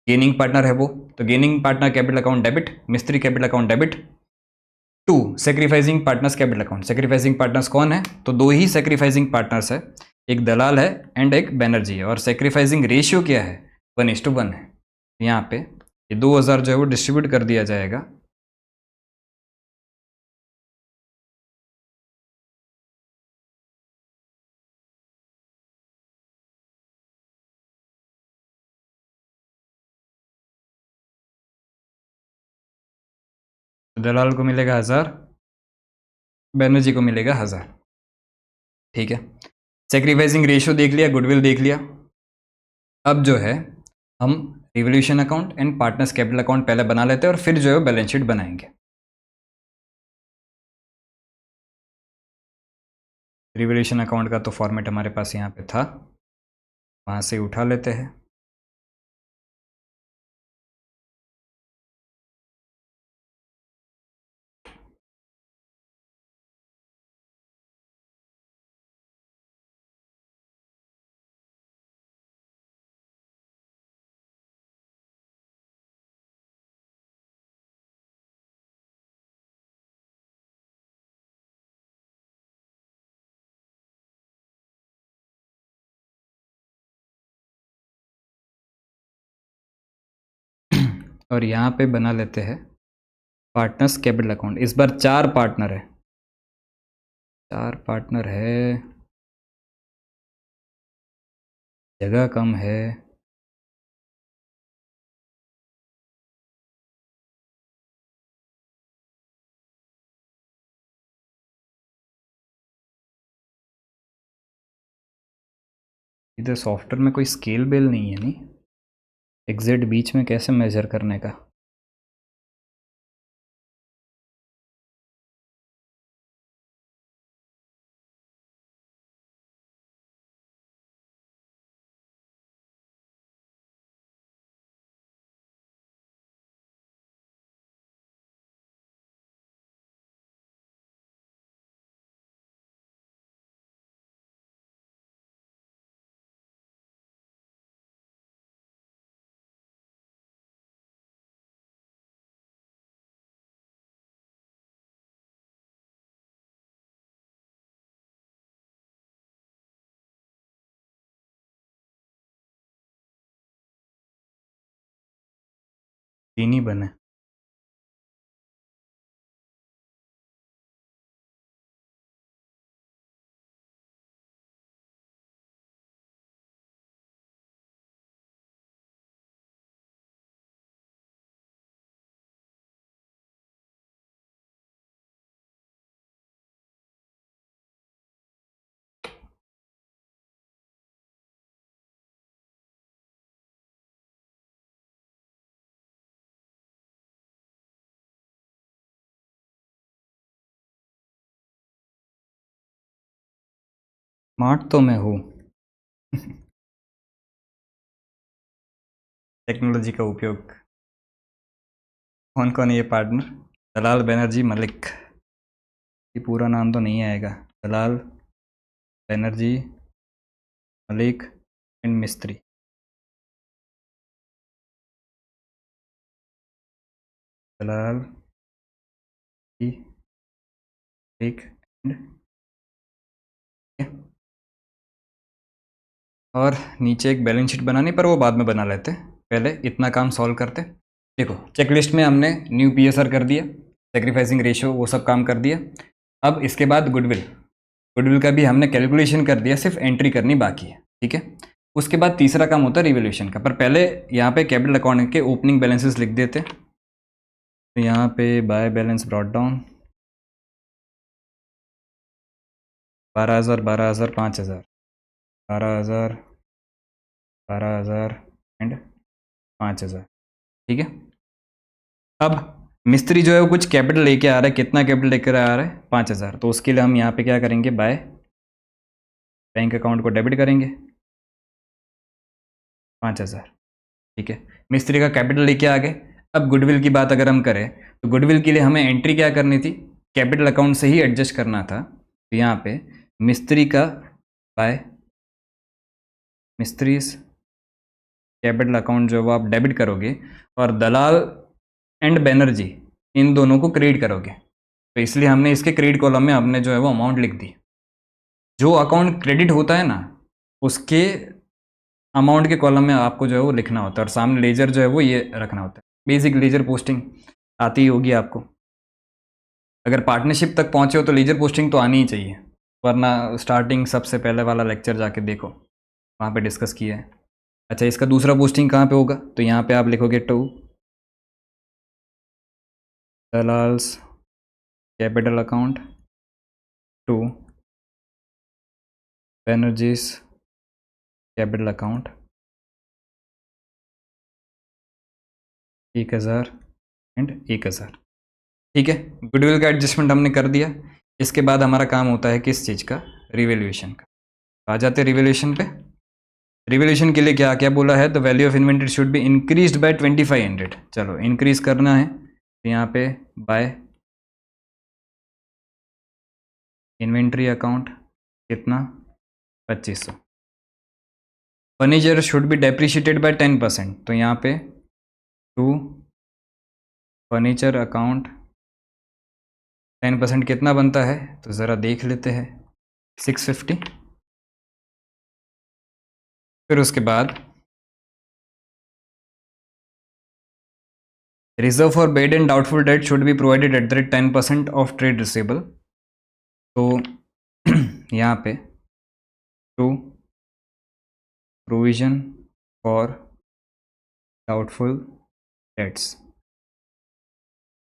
गेनिंग पार्टनर है वो, तो gaining partner capital account debit, Mistry capital account debit. To, sacrificing partners capital account. Sacrificing partners कौन है? तो दो ही सेक्रीफाइसिंग पार्टनर्स है, एक दलाल है एंड एक बैनर्जी है। और सेक्रीफाइसिंग रेशियो क्या है? 1:1 है। यहाँ पे ये 2,000 जो है वो डिस्ट्रीब्यूट कर दिया जाएगा। दलाल को मिलेगा 1,000, बैनर्जी को मिलेगा 1,000। ठीक है, सेक्रीफाइसिंग रेशियो देख लिया, गुडविल देख लिया। अब जो है हम revolution account and partners capital account पहले बना लेते हैं और फिर जो है बैलेंस शीट बनाएंगे। रिवोल्यूशन अकाउंट का तो फॉर्मेट हमारे पास यहाँ पे था, वहाँ से उठा लेते हैं। और यहाँ पे बना लेते हैं पार्टनर्स कैपिटल अकाउंट। इस बार 4 पार्टनर है, 4 पार्टनर है, जगह कम है। इधर सॉफ्टवेयर में कोई स्केल बेल नहीं है, नहीं एग्जैक्ट बीच में कैसे मेजर करने का? तीन ही बने। स्मार्ट तो मैं हूँ। टेक्नोलॉजी का उपयोग। कौन कौन है ये पार्टनर? दलाल, बनर्जी, मलिक। ये पूरा नाम तो नहीं आएगा, दलाल, बनर्जी, मलिक एंड मिस्त्री। दलाल, मलिक एंड, और नीचे एक बैलेंस शीट बनानी, पर वो बाद में बना लेते, पहले इतना काम सॉल्व करते। देखो चेकलिस्ट में हमने न्यू पीएसआर कर दिया, सेक्रीफाइसिंग रेशियो वो सब काम कर दिया। अब इसके बाद गुडविल का भी हमने कैलकुलेशन कर दिया, सिर्फ एंट्री करनी बाकी है, ठीक है। उसके बाद तीसरा काम होता है रिवैल्यूएशन का, पर पहले यहाँ पे कैपिटल अकाउंट के ओपनिंग बैलेंसेस लिख देते। तो यहाँ पे by balance brought down 12,000 12,000 5,000 12,000 12,000 and 5,000, ठीक है। अब मिस्त्री जो है वो कुछ कैपिटल लेके आ रहा है, कितना कैपिटल लेकर आ रहा है 5,000, तो उसके लिए हम यहाँ पे क्या करेंगे, बाय बैंक अकाउंट को डेबिट करेंगे 5,000, ठीक है। मिस्त्री का कैपिटल लेके आ गए। अब गुडविल की बात अगर हम करें तो गुडविल के लिए हमें एंट्री क्या करनी थी, कैपिटल अकाउंट से ही एडजस्ट करना था। तो यहाँ पे मिस्त्री का बाय मिस्त्रीज कैपिटल अकाउंट जो है वो आप डेबिट करोगे, और दलाल एंड बैनर्जी इन दोनों को क्रेडिट करोगे। तो इसलिए हमने इसके क्रेडिट कॉलम में हमने जो है वो अमाउंट लिख दी। जो अकाउंट क्रेडिट होता है ना, उसके अमाउंट के कॉलम में आपको जो है वो लिखना होता है, और सामने लेजर जो है वो ये रखना होता है। बेसिक लेजर पोस्टिंग आती ही होगी आपको, अगर पार्टनरशिप तक पहुंचे हो तो लेजर पोस्टिंग तो आनी ही चाहिए, वरना स्टार्टिंग सबसे पहले वाला लेक्चर जाके देखो, वहाँ पे डिस्कस किया है। अच्छा, इसका दूसरा पोस्टिंग कहाँ पे होगा, तो यहाँ पे आप लिखोगे to Dalal's capital account to Banerjee's capital account 1,000 and 1,000, ठीक है। गुडविल का एडजस्टमेंट हमने कर दिया। इसके बाद हमारा काम होता है किस चीज़ का, रिवैल्यूएशन का। आ जाते हैं रिवैल्यूएशन पे। रिवैल्यूएशन के लिए क्या क्या बोला है, the value of inventory should be increased by 2,500। चलो इंक्रीज करना है, तो यहाँ पे बाय इन्वेंट्री अकाउंट कितना 2,500। Furniture should be depreciated by 10%, तो यहाँ पे टू फर्नीचर अकाउंट 10% कितना बनता है, तो ज़रा देख लेते हैं 650। फिर उसके बाद reserve for bad and doubtful debt should be provided at the rate 10% of trade receivable. तो यहाँ पे to provision for doubtful debts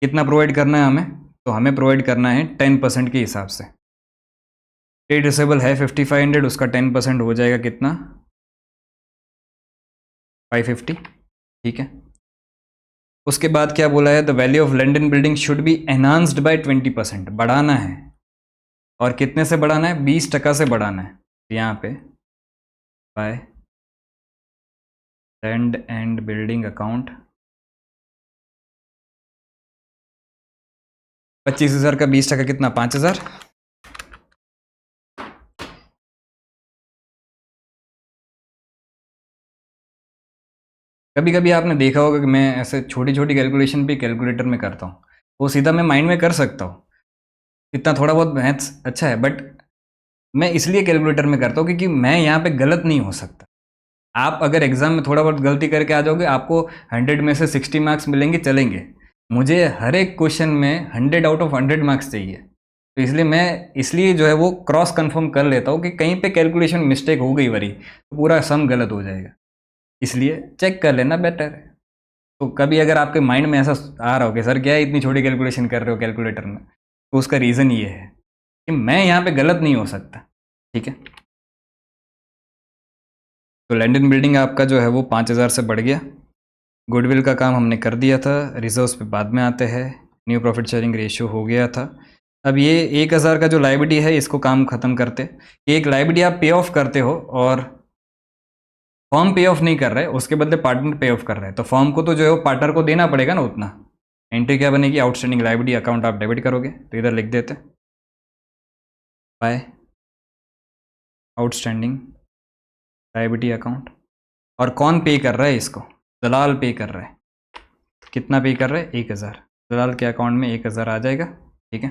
कितना प्रोवाइड करना है हमें, तो हमें प्रोवाइड करना है 10% के हिसाब से। ट्रेड रिसीवेबल है 5,500, उसका 10% हो जाएगा कितना 550, ठीक है। उसके बाद क्या बोला है, the value of land and building should be enhanced by 20%, बढ़ाना है। और कितने से बढ़ाना है, 20% से बढ़ाना है। तो यहाँ पे by land and building account 25,000 का 20% कितना 5,000। कभी कभी आपने देखा होगा कि मैं ऐसे छोटी छोटी कैलकुलेशन भी कैलकुलेटर में करता हूँ, वो सीधा मैं माइंड में कर सकता हूँ, इतना थोड़ा बहुत मैथ्स अच्छा है, बट मैं इसलिए कैलकुलेटर में करता हूँ क्योंकि मैं यहाँ पे गलत नहीं हो सकता। आप अगर एग्जाम में थोड़ा बहुत गलती करके आ जाओगे, आपको 100 में से 60 मार्क्स मिलेंगे, चलेंगे। मुझे हर एक क्वेश्चन में 100 आउट ऑफ 100 मार्क्स चाहिए, तो इसलिए मैं जो है वो क्रॉस कंफर्म कर लेता हूँ कि कहीं पे कैलकुलेशन मिस्टेक हो गई वरी तो पूरा सम गलत हो जाएगा, इसलिए चेक कर लेना बेटर है। तो कभी अगर आपके माइंड में ऐसा आ रहा हो कि सर क्या है इतनी छोटी कैलकुलेशन कर रहे हो कैलकुलेटर में, तो उसका रीज़न ये है कि मैं यहाँ पे गलत नहीं हो सकता, ठीक है। तो लैंड एंड बिल्डिंग आपका जो है वो 5,000 से बढ़ गया। गुडविल का काम हमने कर दिया था, रिजर्व्स पे बाद में आते हैं। न्यू प्रॉफिट शेयरिंग रेशियो हो गया था। अब ये 1,000 का जो लाइबिलिटी है इसको काम ख़त्म करते। एक लाइबिलिटी आप पे ऑफ करते हो और फॉर्म पे ऑफ नहीं कर रहे, उसके बदले पार्टनर पे ऑफ कर रहे हैं, तो फॉर्म को तो जो है वो पार्टनर को देना पड़ेगा ना उतना। एंट्री क्या बनेगी, आउटस्टैंडिंग लाइबिलिटी अकाउंट आप डेबिट करोगे, तो इधर लिख देते बाय आउटस्टैंडिंग लायबिलिटी अकाउंट। और कौन पे कर रहा है इसको? दलाल पे कर रहा है। कितना पे कर रहा है? 1000। दलाल के अकाउंट में 1000 आ जाएगा। ठीक है,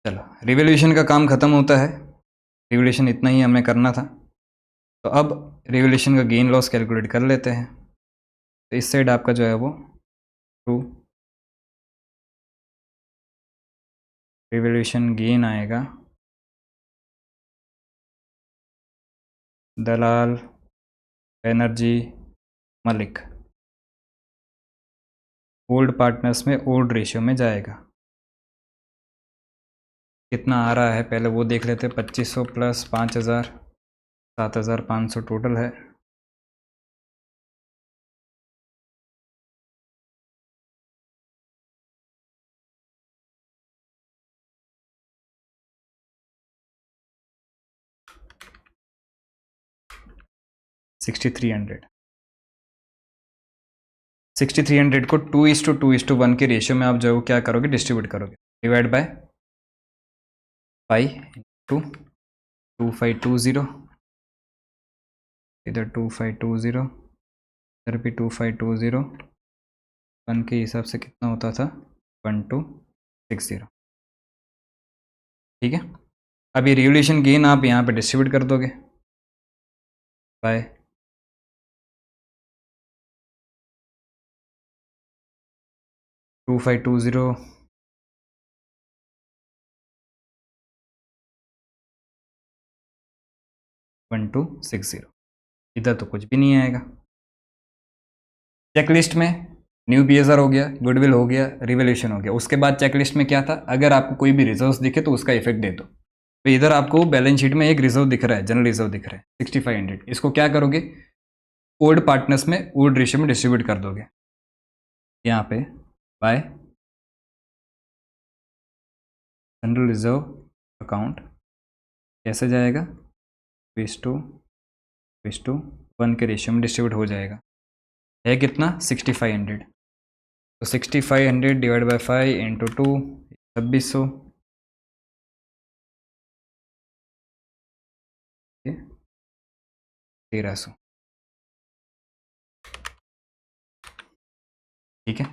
चलो रिवैल्यूएशन का काम खत्म होता है। रिवैल्यूएशन इतना ही हमें करना था। तो अब रिवैल्यूएशन का गेन लॉस कैलकुलेट कर लेते हैं। तो इस साइड आपका जो है वो टू रिवैल्यूएशन गेन आएगा दलाल एनर्जी मलिक ओल्ड पार्टनर्स में ओल्ड रेशियो में जाएगा। कितना आ रहा है पहले वो देख लेते हैं। 2500 प्लस 5000 7500 टोटल है। सिक्सटी थ्री हंड्रेड को 2:2:1 के रेशियो में आप जो है वो क्या करोगे? डिस्ट्रीब्यूट करोगे। डिवाइड बाय 5 × 2520, इधर 2520, इधर भी 2520। 1 के हिसाब से कितना होता था? 1260। ठीक है, अभी रिवैल्यूएशन गेन आप यहाँ पे डिस्ट्रीब्यूट कर दोगे बाय 2520 1260। इधर तो कुछ भी नहीं आएगा। चेकलिस्ट में न्यू बीएसआर हो गया, गुडविल हो गया, रिवैल्यूएशन हो गया। उसके बाद चेकलिस्ट में क्या था? अगर आपको कोई भी रिजर्व दिखे तो उसका इफेक्ट दे दो। तो इधर आपको बैलेंस शीट में एक रिजर्व दिख रहा है, जनरल रिजर्व दिख रहा है 6500। इसको क्या करोगे? ओल्ड पार्टनर्स में ओल्ड रेशियो में डिस्ट्रीब्यूट कर दोगे यहाँ पे बाय जनरल रिजर्व अकाउंट। कैसे जाएगा? 2:1 के रेशियो में डिस्ट्रीब्यूट हो जाएगा। है कितना? 6500। तो 6500 डिवाइड बाय 5 इंटू 2 2600। 1300। ठीक है,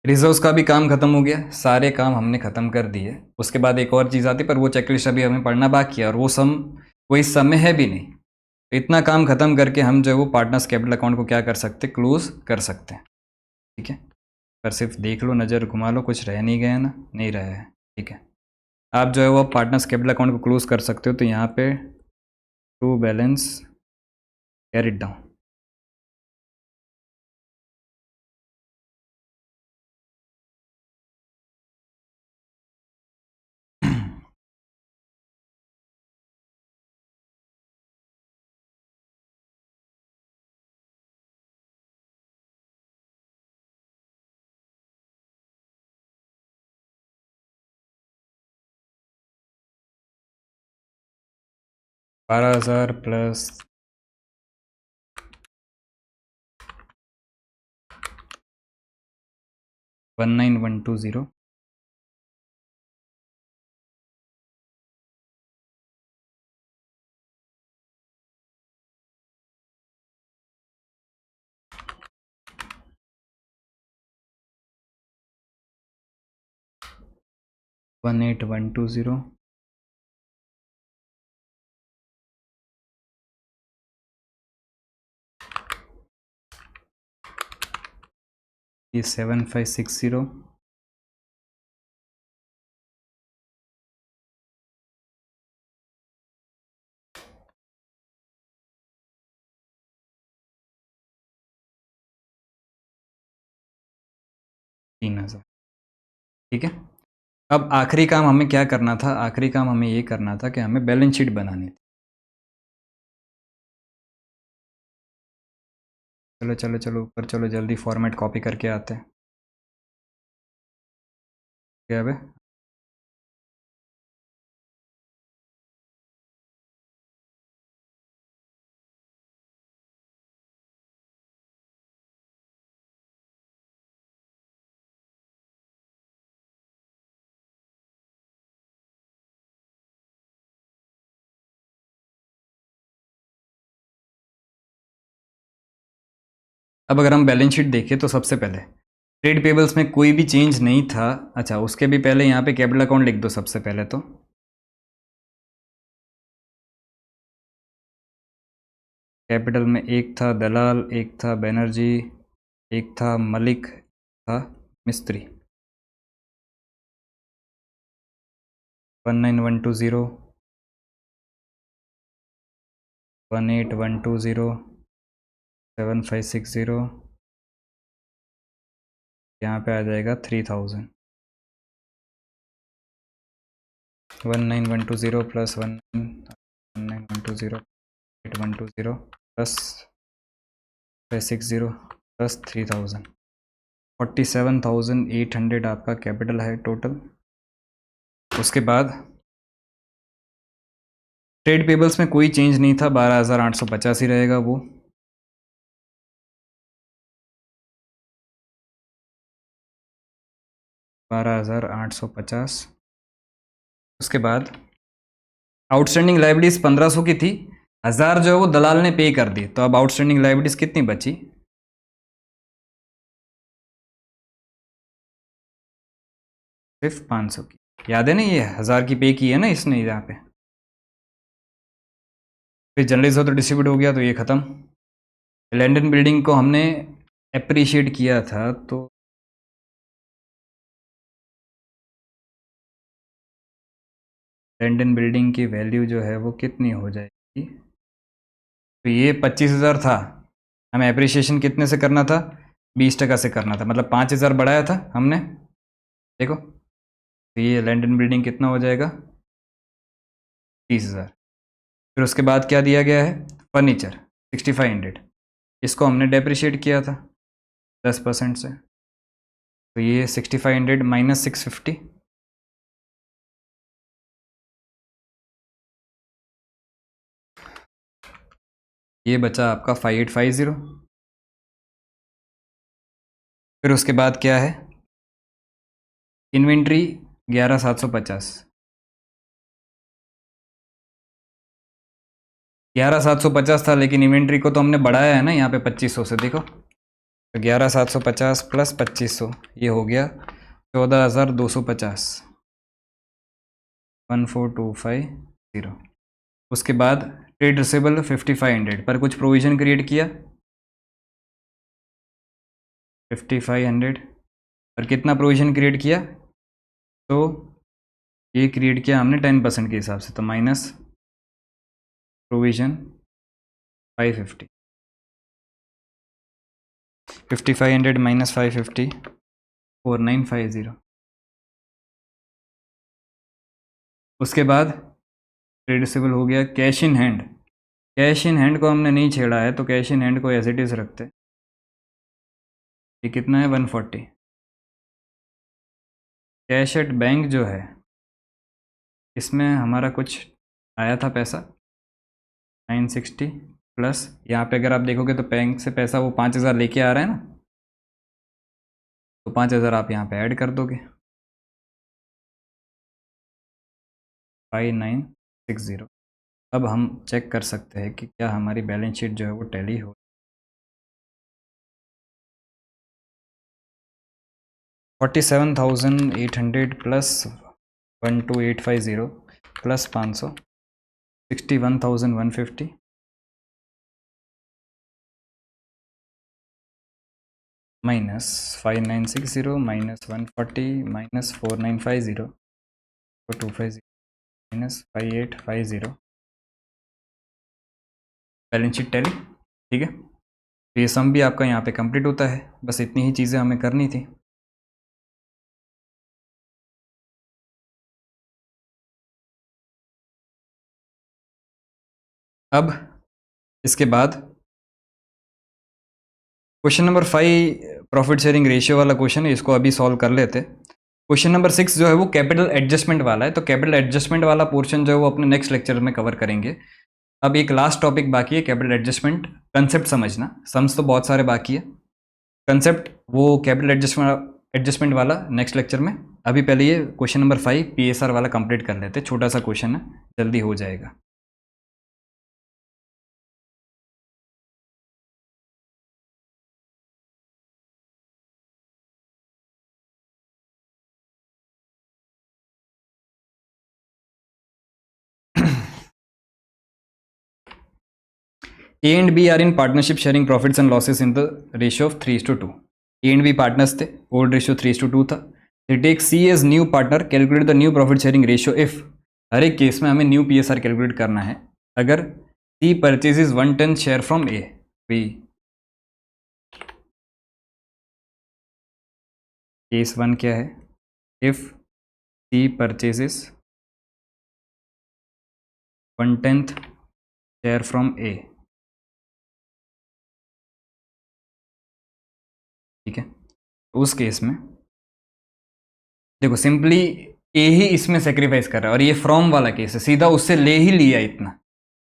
रिजर्व्स का भी काम खत्म हो गया। सारे काम हमने खत्म कर दिए। उसके बाद एक और चीज़ आती पर वो चेकलिस्ट अभी हमें पढ़ना बाकी है, और वो इस समय है भी नहीं। इतना काम खत्म करके हम जो है वो पार्टनर्स कैपिटल अकाउंट को क्या कर सकते? क्लोज कर सकते हैं। ठीक है, पर सिर्फ देख लो, नज़र घुमा लो, कुछ रह नहीं गया ना? नहीं रहा है। ठीक है, आप जो है वो पार्टनर्स कैपिटल अकाउंट को क्लोज कर सकते हो। तो यहाँ पे टू बैलेंस कैरिड डाउन। बारह हज़ार प्लस 19120। 18120। ये 7560। 3000। ठीक है, अब आखिरी काम हमें क्या करना था? आखिरी काम हमें ये करना था कि हमें बैलेंस शीट बनानी थी। चलो चलो चलो ऊपर चलो, जल्दी फॉर्मेट कॉपी करके आते हैं। क्या है? अब अगर हम बैलेंस शीट देखें तो सबसे पहले ट्रेड पेबल्स में कोई भी चेंज नहीं था। अच्छा, उसके भी पहले यहाँ पे कैपिटल अकाउंट लिख दो सबसे पहले। तो कैपिटल में एक था दलाल, एक था बैनर्जी, एक था मलिक, था मिस्त्री। 19120, 18120, 7560, यहाँ पे आ जाएगा 3000। 19120 प्लस 19120 8120 प्लस 560 प्लस 3000, 47,800 आपका कैपिटल है टोटल। उसके बाद ट्रेड पेबल्स में कोई चेंज नहीं था, 12,850 ही रहेगा वो। $12,850। उसके बाद आउटस्टैंडिंग लाइबिलिटीज 1500 की थी, 1000 जो है वो दलाल ने पे कर दी, तो अब आउटस्टैंडिंग लाइबिलिटीज कितनी बची? सिर्फ 500 की। याद है ना, ये 1000 की पे की है ना इसने यहाँ पे। फिर जनरलाइज हो तो डिस्ट्रीब्यूट हो गया, तो ये खत्म। लैंड एंड बिल्डिंग को हमने अप्रिशिएट किया था, तो लैंड एंड बिल्डिंग की वैल्यू जो है वो कितनी हो जाएगी? तो ये 25,000 था, हमें अप्रिशिएशन कितने से करना था? 20% से करना था, मतलब 5,000 बढ़ाया था हमने। देखो, तो ये लैंड एंड बिल्डिंग कितना हो जाएगा? 30,000। फिर उसके बाद क्या दिया गया है? फर्नीचर 6500, इसको हमने डेप्रिशिएट किया था 10% से, तो ये 6500 माइनस 650, ये बचा आपका 5850। फिर उसके बाद क्या है? इन्वेंट्री 11,750, 11,750 था, लेकिन इन्वेंट्री को तो हमने बढ़ाया है ना यहाँ पे 2500 से। देखो, तो 11,750 प्लस 2500, ये हो गया 14,250, 14,250। उसके बाद ट्रेड रिसेबल 5500 पर कुछ प्रोविजन क्रिएट किया, 5500 पर कितना प्रोविजन क्रिएट किया? तो ये क्रिएट किया हमने 10% के हिसाब से, तो माइनस प्रोविजन 550, 5500 माइनस 550, 4950। उसके बाद ट्रेड रिसेबल हो गया। Cash in hand, cash in hand को हमने नहीं छेड़ा है, तो कैश इन हैंड को एज इट इज रखते हैं। ये कितना है? 140। कैश एट बैंक जो है, इसमें हमारा कुछ आया था पैसा 960, प्लस यहाँ पे अगर आप देखोगे तो बैंक से पैसा वो 5,000 लेके आ रहा है ना, तो 5,000 आप यहाँ पे ऐड कर दोगे, 5960। अब हम चेक कर सकते हैं कि क्या हमारी बैलेंस शीट जो है वो टैली हो। 47,800 plus 12,850 plus 500, 61,150, minus 5960 minus 140 minus 4950 250 minus 5850। Balance sheet tally, ठीक है। तो ये सम भी आपका यहाँ पे कंप्लीट होता है। बस इतनी ही चीज़ें हमें करनी थी। अब इसके बाद question number 5 profit sharing ratio वाला क्वेश्चन है, इसको अभी सॉल्व कर लेते। क्वेश्चन नंबर 6 जो है वो कैपिटल एडजस्टमेंट वाला है, तो कैपिटल एडजस्टमेंट वाला पोर्शन जो है वो अपने नेक्स्ट लेक्चर में कवर करेंगे। अब एक लास्ट टॉपिक बाकी है, कैपिटल एडजस्टमेंट कंसेप्ट समझना। सम्स तो बहुत सारे बाकी है, कंसेप्ट वो कैपिटल एडजस्टमेंट वाला नेक्स्ट लेक्चर में। अभी पहले ये क्वेश्चन नंबर 5 PSR वाला कंप्लीट कर लेते, छोटा सा क्वेश्चन है, जल्दी हो जाएगा। A and B are in partnership sharing profits and losses in the ratio of 3:2. A and B partners थे, ओल्ड रेशियो 3:2 था. They take C as new partner, calculate the new profit sharing ratio if. हर एक case में हमें new PSR calculate करना है अगर C purchases 1/10 share from A. B case 1 क्या है? If C purchases 1/10 share from A. ठीक है, तो उस केस में देखो सिंपली ए ही इसमें सेक्रीफाइस कर रहा है और ये फ्रॉम वाला केस है, सीधा उससे ले ही लिया इतना.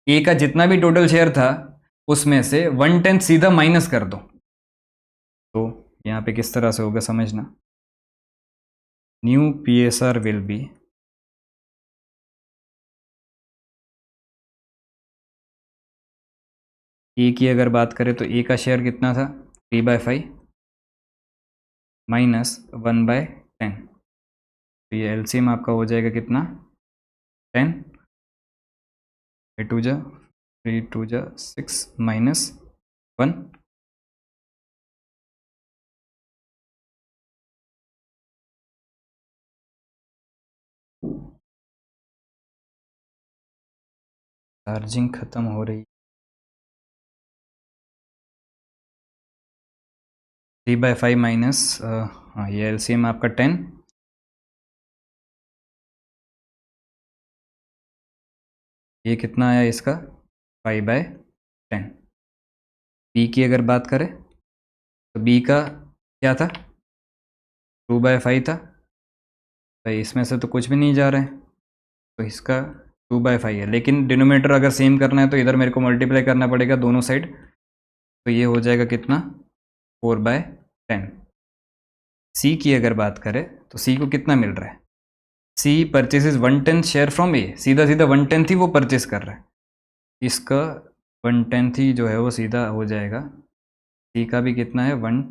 ए का जितना भी टोटल शेयर था उसमें से 1/10 सीधा माइनस कर दो. तो यहाँ पे किस तरह से होगा समझना. न्यू PSR विल बी ए की अगर बात करें तो ए का शेयर कितना था 3/5 माइनस 1/10. तो ये LCM आपका हो जाएगा कितना 10. 2 जा 3 2 जा 6 माइनस 1. चार्जिंग खत्म हो रही. 3/5 माइनस हाँ ये LCM आपका 10. ये कितना आया इसका 5/10. बी की अगर बात करें तो बी का क्या था 2/5 था. भाई इसमें से तो कुछ भी नहीं जा रहा है तो इसका 2/5 है, लेकिन डिनोमिनेटर अगर सेम करना है तो इधर मेरे को मल्टीप्लाई करना पड़ेगा दोनों साइड. तो ये हो जाएगा कितना 4/10. सी की अगर बात करें तो सी को कितना मिल रहा है सी परचेजेस 1/10 शेयर फ्रॉम ए. सीधा सीधा 1/10 ही वो परचेस कर रहा है. इसका 1/10 ही जो है वो सीधा हो जाएगा. सी का भी कितना है 1.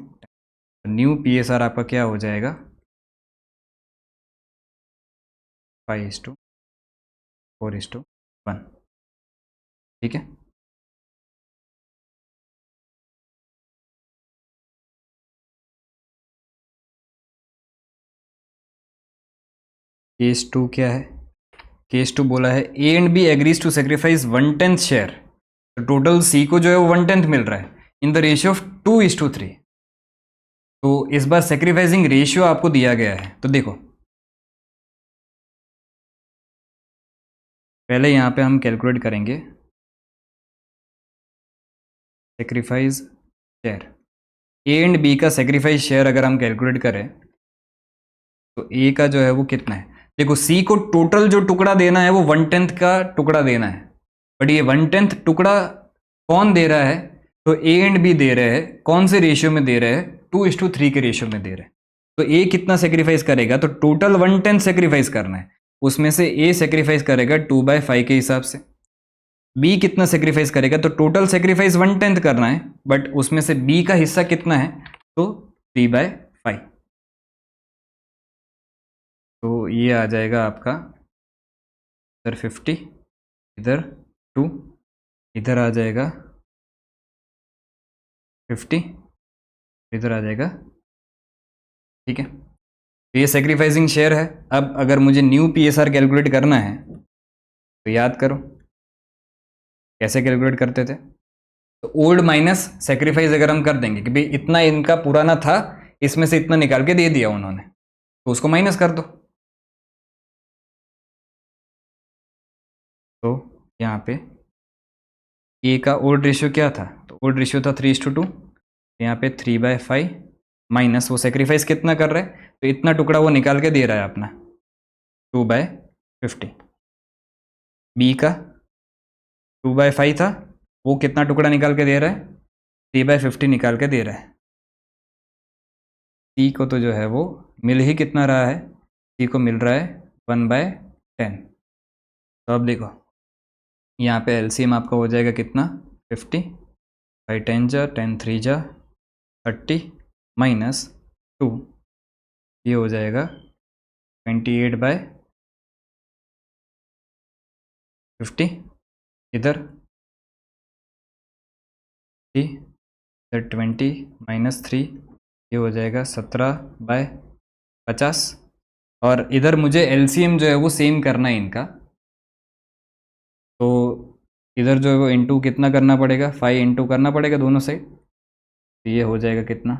न्यू PSR आपका क्या हो जाएगा 5:4:1. ठीक है. केस 2 क्या है. केस 2 बोला है A and B agrees to sacrifice 1/10 share. तो टोटल सी को जो है वो 1/10 मिल रहा है इन द रेशियो ऑफ 2:3. तो इस बार सेक्रीफाइसिंग रेशियो आपको दिया गया है. तो देखो पहले यहाँ पे हम कैलकुलेट करेंगे sacrifice share. A and B का सेक्रीफाइस शेयर अगर हम कैलकुलेट करें तो ए का जो है वो कितना है. देखो सी को टोटल जो टुकड़ा देना है वो 1/10 का टुकड़ा देना है. बट ये 1/10 टुकड़ा कौन दे रहा है तो ए एंड बी दे रहे हैं. कौन से रेशियो में दे रहे हैं 2:3 के रेशियो में दे रहे हैं. तो ए कितना सेक्रीफाइस करेगा तो टोटल 1/10 सेक्रीफाइस करना है. उसमें से ए सेक्रीफाइस करेगा 2/5 के हिसाब से. बी कितना सेक्रीफाइस करेगा तो टोटल सेक्रीफाइस 1/10 करना है बट उसमें से बी का हिस्सा कितना है तो 3/5. तो ये आ जाएगा आपका इधर 50 इधर 2 इधर आ जाएगा 50 इधर आ जाएगा. ठीक है, तो ये सेक्रीफाइसिंग शेयर है. अब अगर मुझे न्यू PSR कैलकुलेट करना है तो याद करो कैसे कैलकुलेट करते थे. तो ओल्ड माइनस सेक्रीफाइस अगर हम कर देंगे कि भाई इतना इनका पुराना था इसमें से इतना निकाल के दे दिया उन्होंने तो उसको माइनस कर दो. तो यहाँ पे ए का ओल्ड रेशियो क्या था तो ओल्ड रेशियो था 3:2. यहाँ पे 3/5 माइनस वो सेक्रीफाइस कितना कर रहा है तो इतना टुकड़ा वो निकाल के दे रहा है अपना 2/50. बी का 2/5 था वो कितना टुकड़ा निकाल के दे रहा है 3/50 निकाल के दे रहा है. सी को तो जो है वो मिल ही कितना रहा है सी को मिल रहा है 1/10. तो अब देखो यहाँ पे LCM आपका हो जाएगा कितना 50. 5 10 जा 10 3 जा 30 माइनस 2 ये हो जाएगा 28/50. इधर 20 -3 ये हो जाएगा 17/50। और इधर मुझे एलसीएम जो है वो सेम करना है इनका, तो इधर जो है वो इंटू कितना करना पड़ेगा, 5 इंटू करना पड़ेगा दोनों साइड। तो ये हो जाएगा कितना,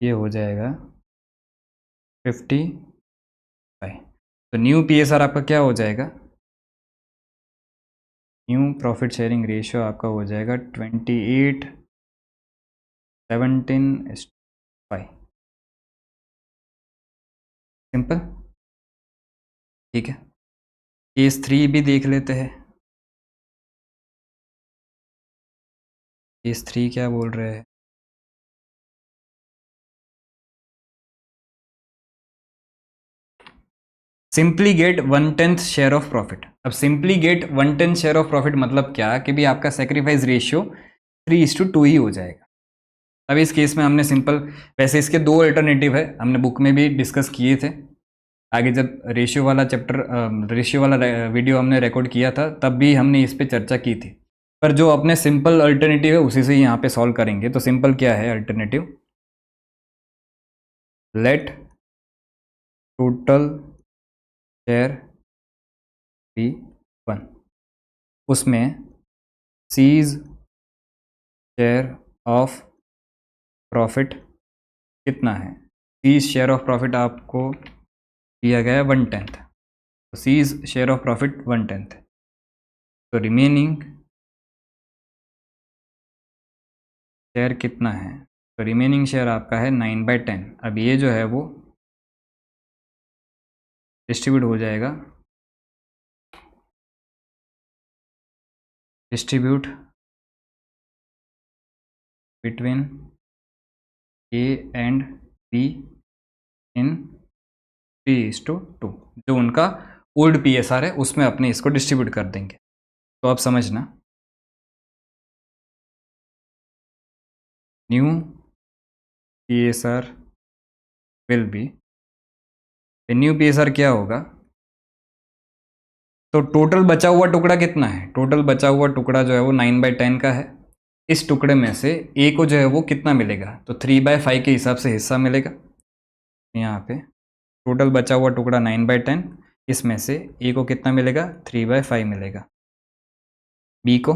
ये हो जाएगा 55। तो न्यू पीएसआर आपका क्या हो जाएगा, न्यू प्रॉफिट शेयरिंग रेशियो आपका हो जाएगा 28:17:5। सिंपल, ठीक है। केस 3 भी देख लेते हैं। केस 3 क्या बोल रहे हैं, simply get 1/10 share of profit. अब simply get 1/10 share of profit मतलब क्या कि भी आपका सेक्रीफाइस रेशियो 3:2 ही हो जाएगा। अब इस केस में हमने सिंपल, वैसे इसके दो अल्टरनेटिव है, हमने बुक में भी डिस्कस किए थे आगे, जब रेशियो वाला चैप्टर, रेशियो वाला वीडियो हमने रिकॉर्ड किया था तब भी हमने इस पे चर्चा की थी। पर जो अपने सिंपल अल्टरनेटिव है उसी से यहाँ पे सॉल्व करेंगे। तो सिंपल क्या है alternative, let total share be 1, उसमें सीज शेयर ऑफ प्रॉफिट कितना है, सीज शेयर ऑफ प्रॉफिट आपको दिया गया है 1/10, तो सीज शेयर ऑफ प्रॉफिट 1/10, तो रिमेनिंग शेयर कितना है, तो रिमेनिंग शेयर आपका है 9/10। अब ये जो है वो डिस्ट्रीब्यूट हो जाएगा, distribute between A and be in 3:2, जो उनका ओल्ड पीएसआर है उसमें अपने इसको डिस्ट्रीब्यूट कर देंगे। तो आप समझना, new PSR will be, new PSR क्या होगा, तो टोटल बचा हुआ टुकड़ा कितना है, टोटल बचा हुआ टुकड़ा जो है वो 9/10 का है। इस टुकड़े में से ए को जो है वो कितना मिलेगा, तो 3/5 के हिसाब से हिस्सा मिलेगा। यहाँ पे टोटल बचा हुआ टुकड़ा 9/10, इसमें से ए को कितना मिलेगा, 3/5 मिलेगा। बी को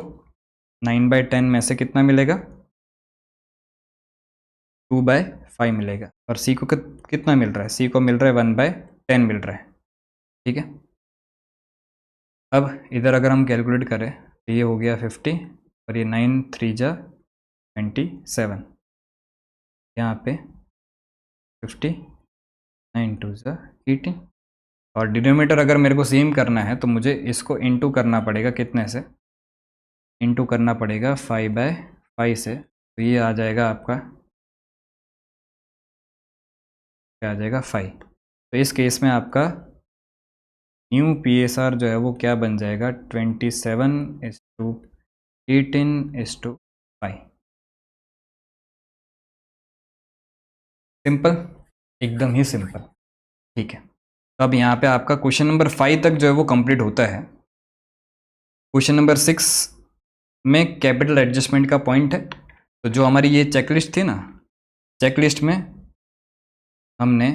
9/10 में से कितना मिलेगा, 2/5 मिलेगा। और सी को कितना मिल रहा है, सी को मिल रहा है 1/10 मिल रहा है, ठीक है। अब इधर अगर हम कैलकुलेट करें तो ये हो गया 50, और ये 9 3 जा 27, यहाँ पे 50, 9 2 जा 18, और डिनोमिनेटर अगर मेरे को सेम करना है तो मुझे इसको इंटू करना पड़ेगा, कितने से इंटू करना पड़ेगा, 5/5 से। तो ये आ जाएगा आपका, क्या आ जाएगा 5। तो इस केस में आपका न्यू पीएसआर जो है वो क्या बन जाएगा, 27:18:5। सिंपल, एकदम ही सिंपल, ठीक है। तो अब यहाँ पे आपका क्वेश्चन नंबर 5 तक जो है वो कंप्लीट होता है। क्वेश्चन नंबर 6 में कैपिटल एडजस्टमेंट का पॉइंट है। तो जो हमारी ये चेकलिस्ट थी ना, चेकलिस्ट में हमने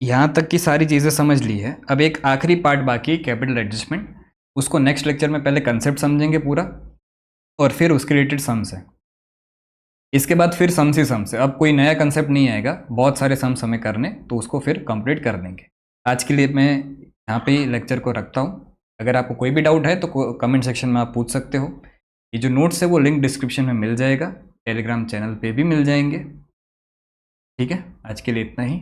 यहाँ तक की सारी चीज़ें समझ ली है। अब एक आखिरी पार्ट बाकी है, कैपिटल एडजस्टमेंट। उसको नेक्स्ट लेक्चर में पहले कंसेप्ट समझेंगे पूरा, और फिर उसके रिलेटेड सम्स है। इसके बाद फिर सम्स ही सम्स है, अब कोई नया कंसेप्ट नहीं आएगा, बहुत सारे सम्स हमें करने, तो उसको फिर कंप्लीट कर देंगे। आज के लिए मैं यहाँ पे ही लेक्चर को रखता हूँ। अगर आपको कोई भी डाउट है तो कमेंट सेक्शन में आप पूछ सकते हो। ये जो नोट्स है वो लिंक डिस्क्रिप्शन में मिल जाएगा, टेलीग्राम चैनल पे भी मिल जाएंगे। ठीक है, आज के लिए इतना ही।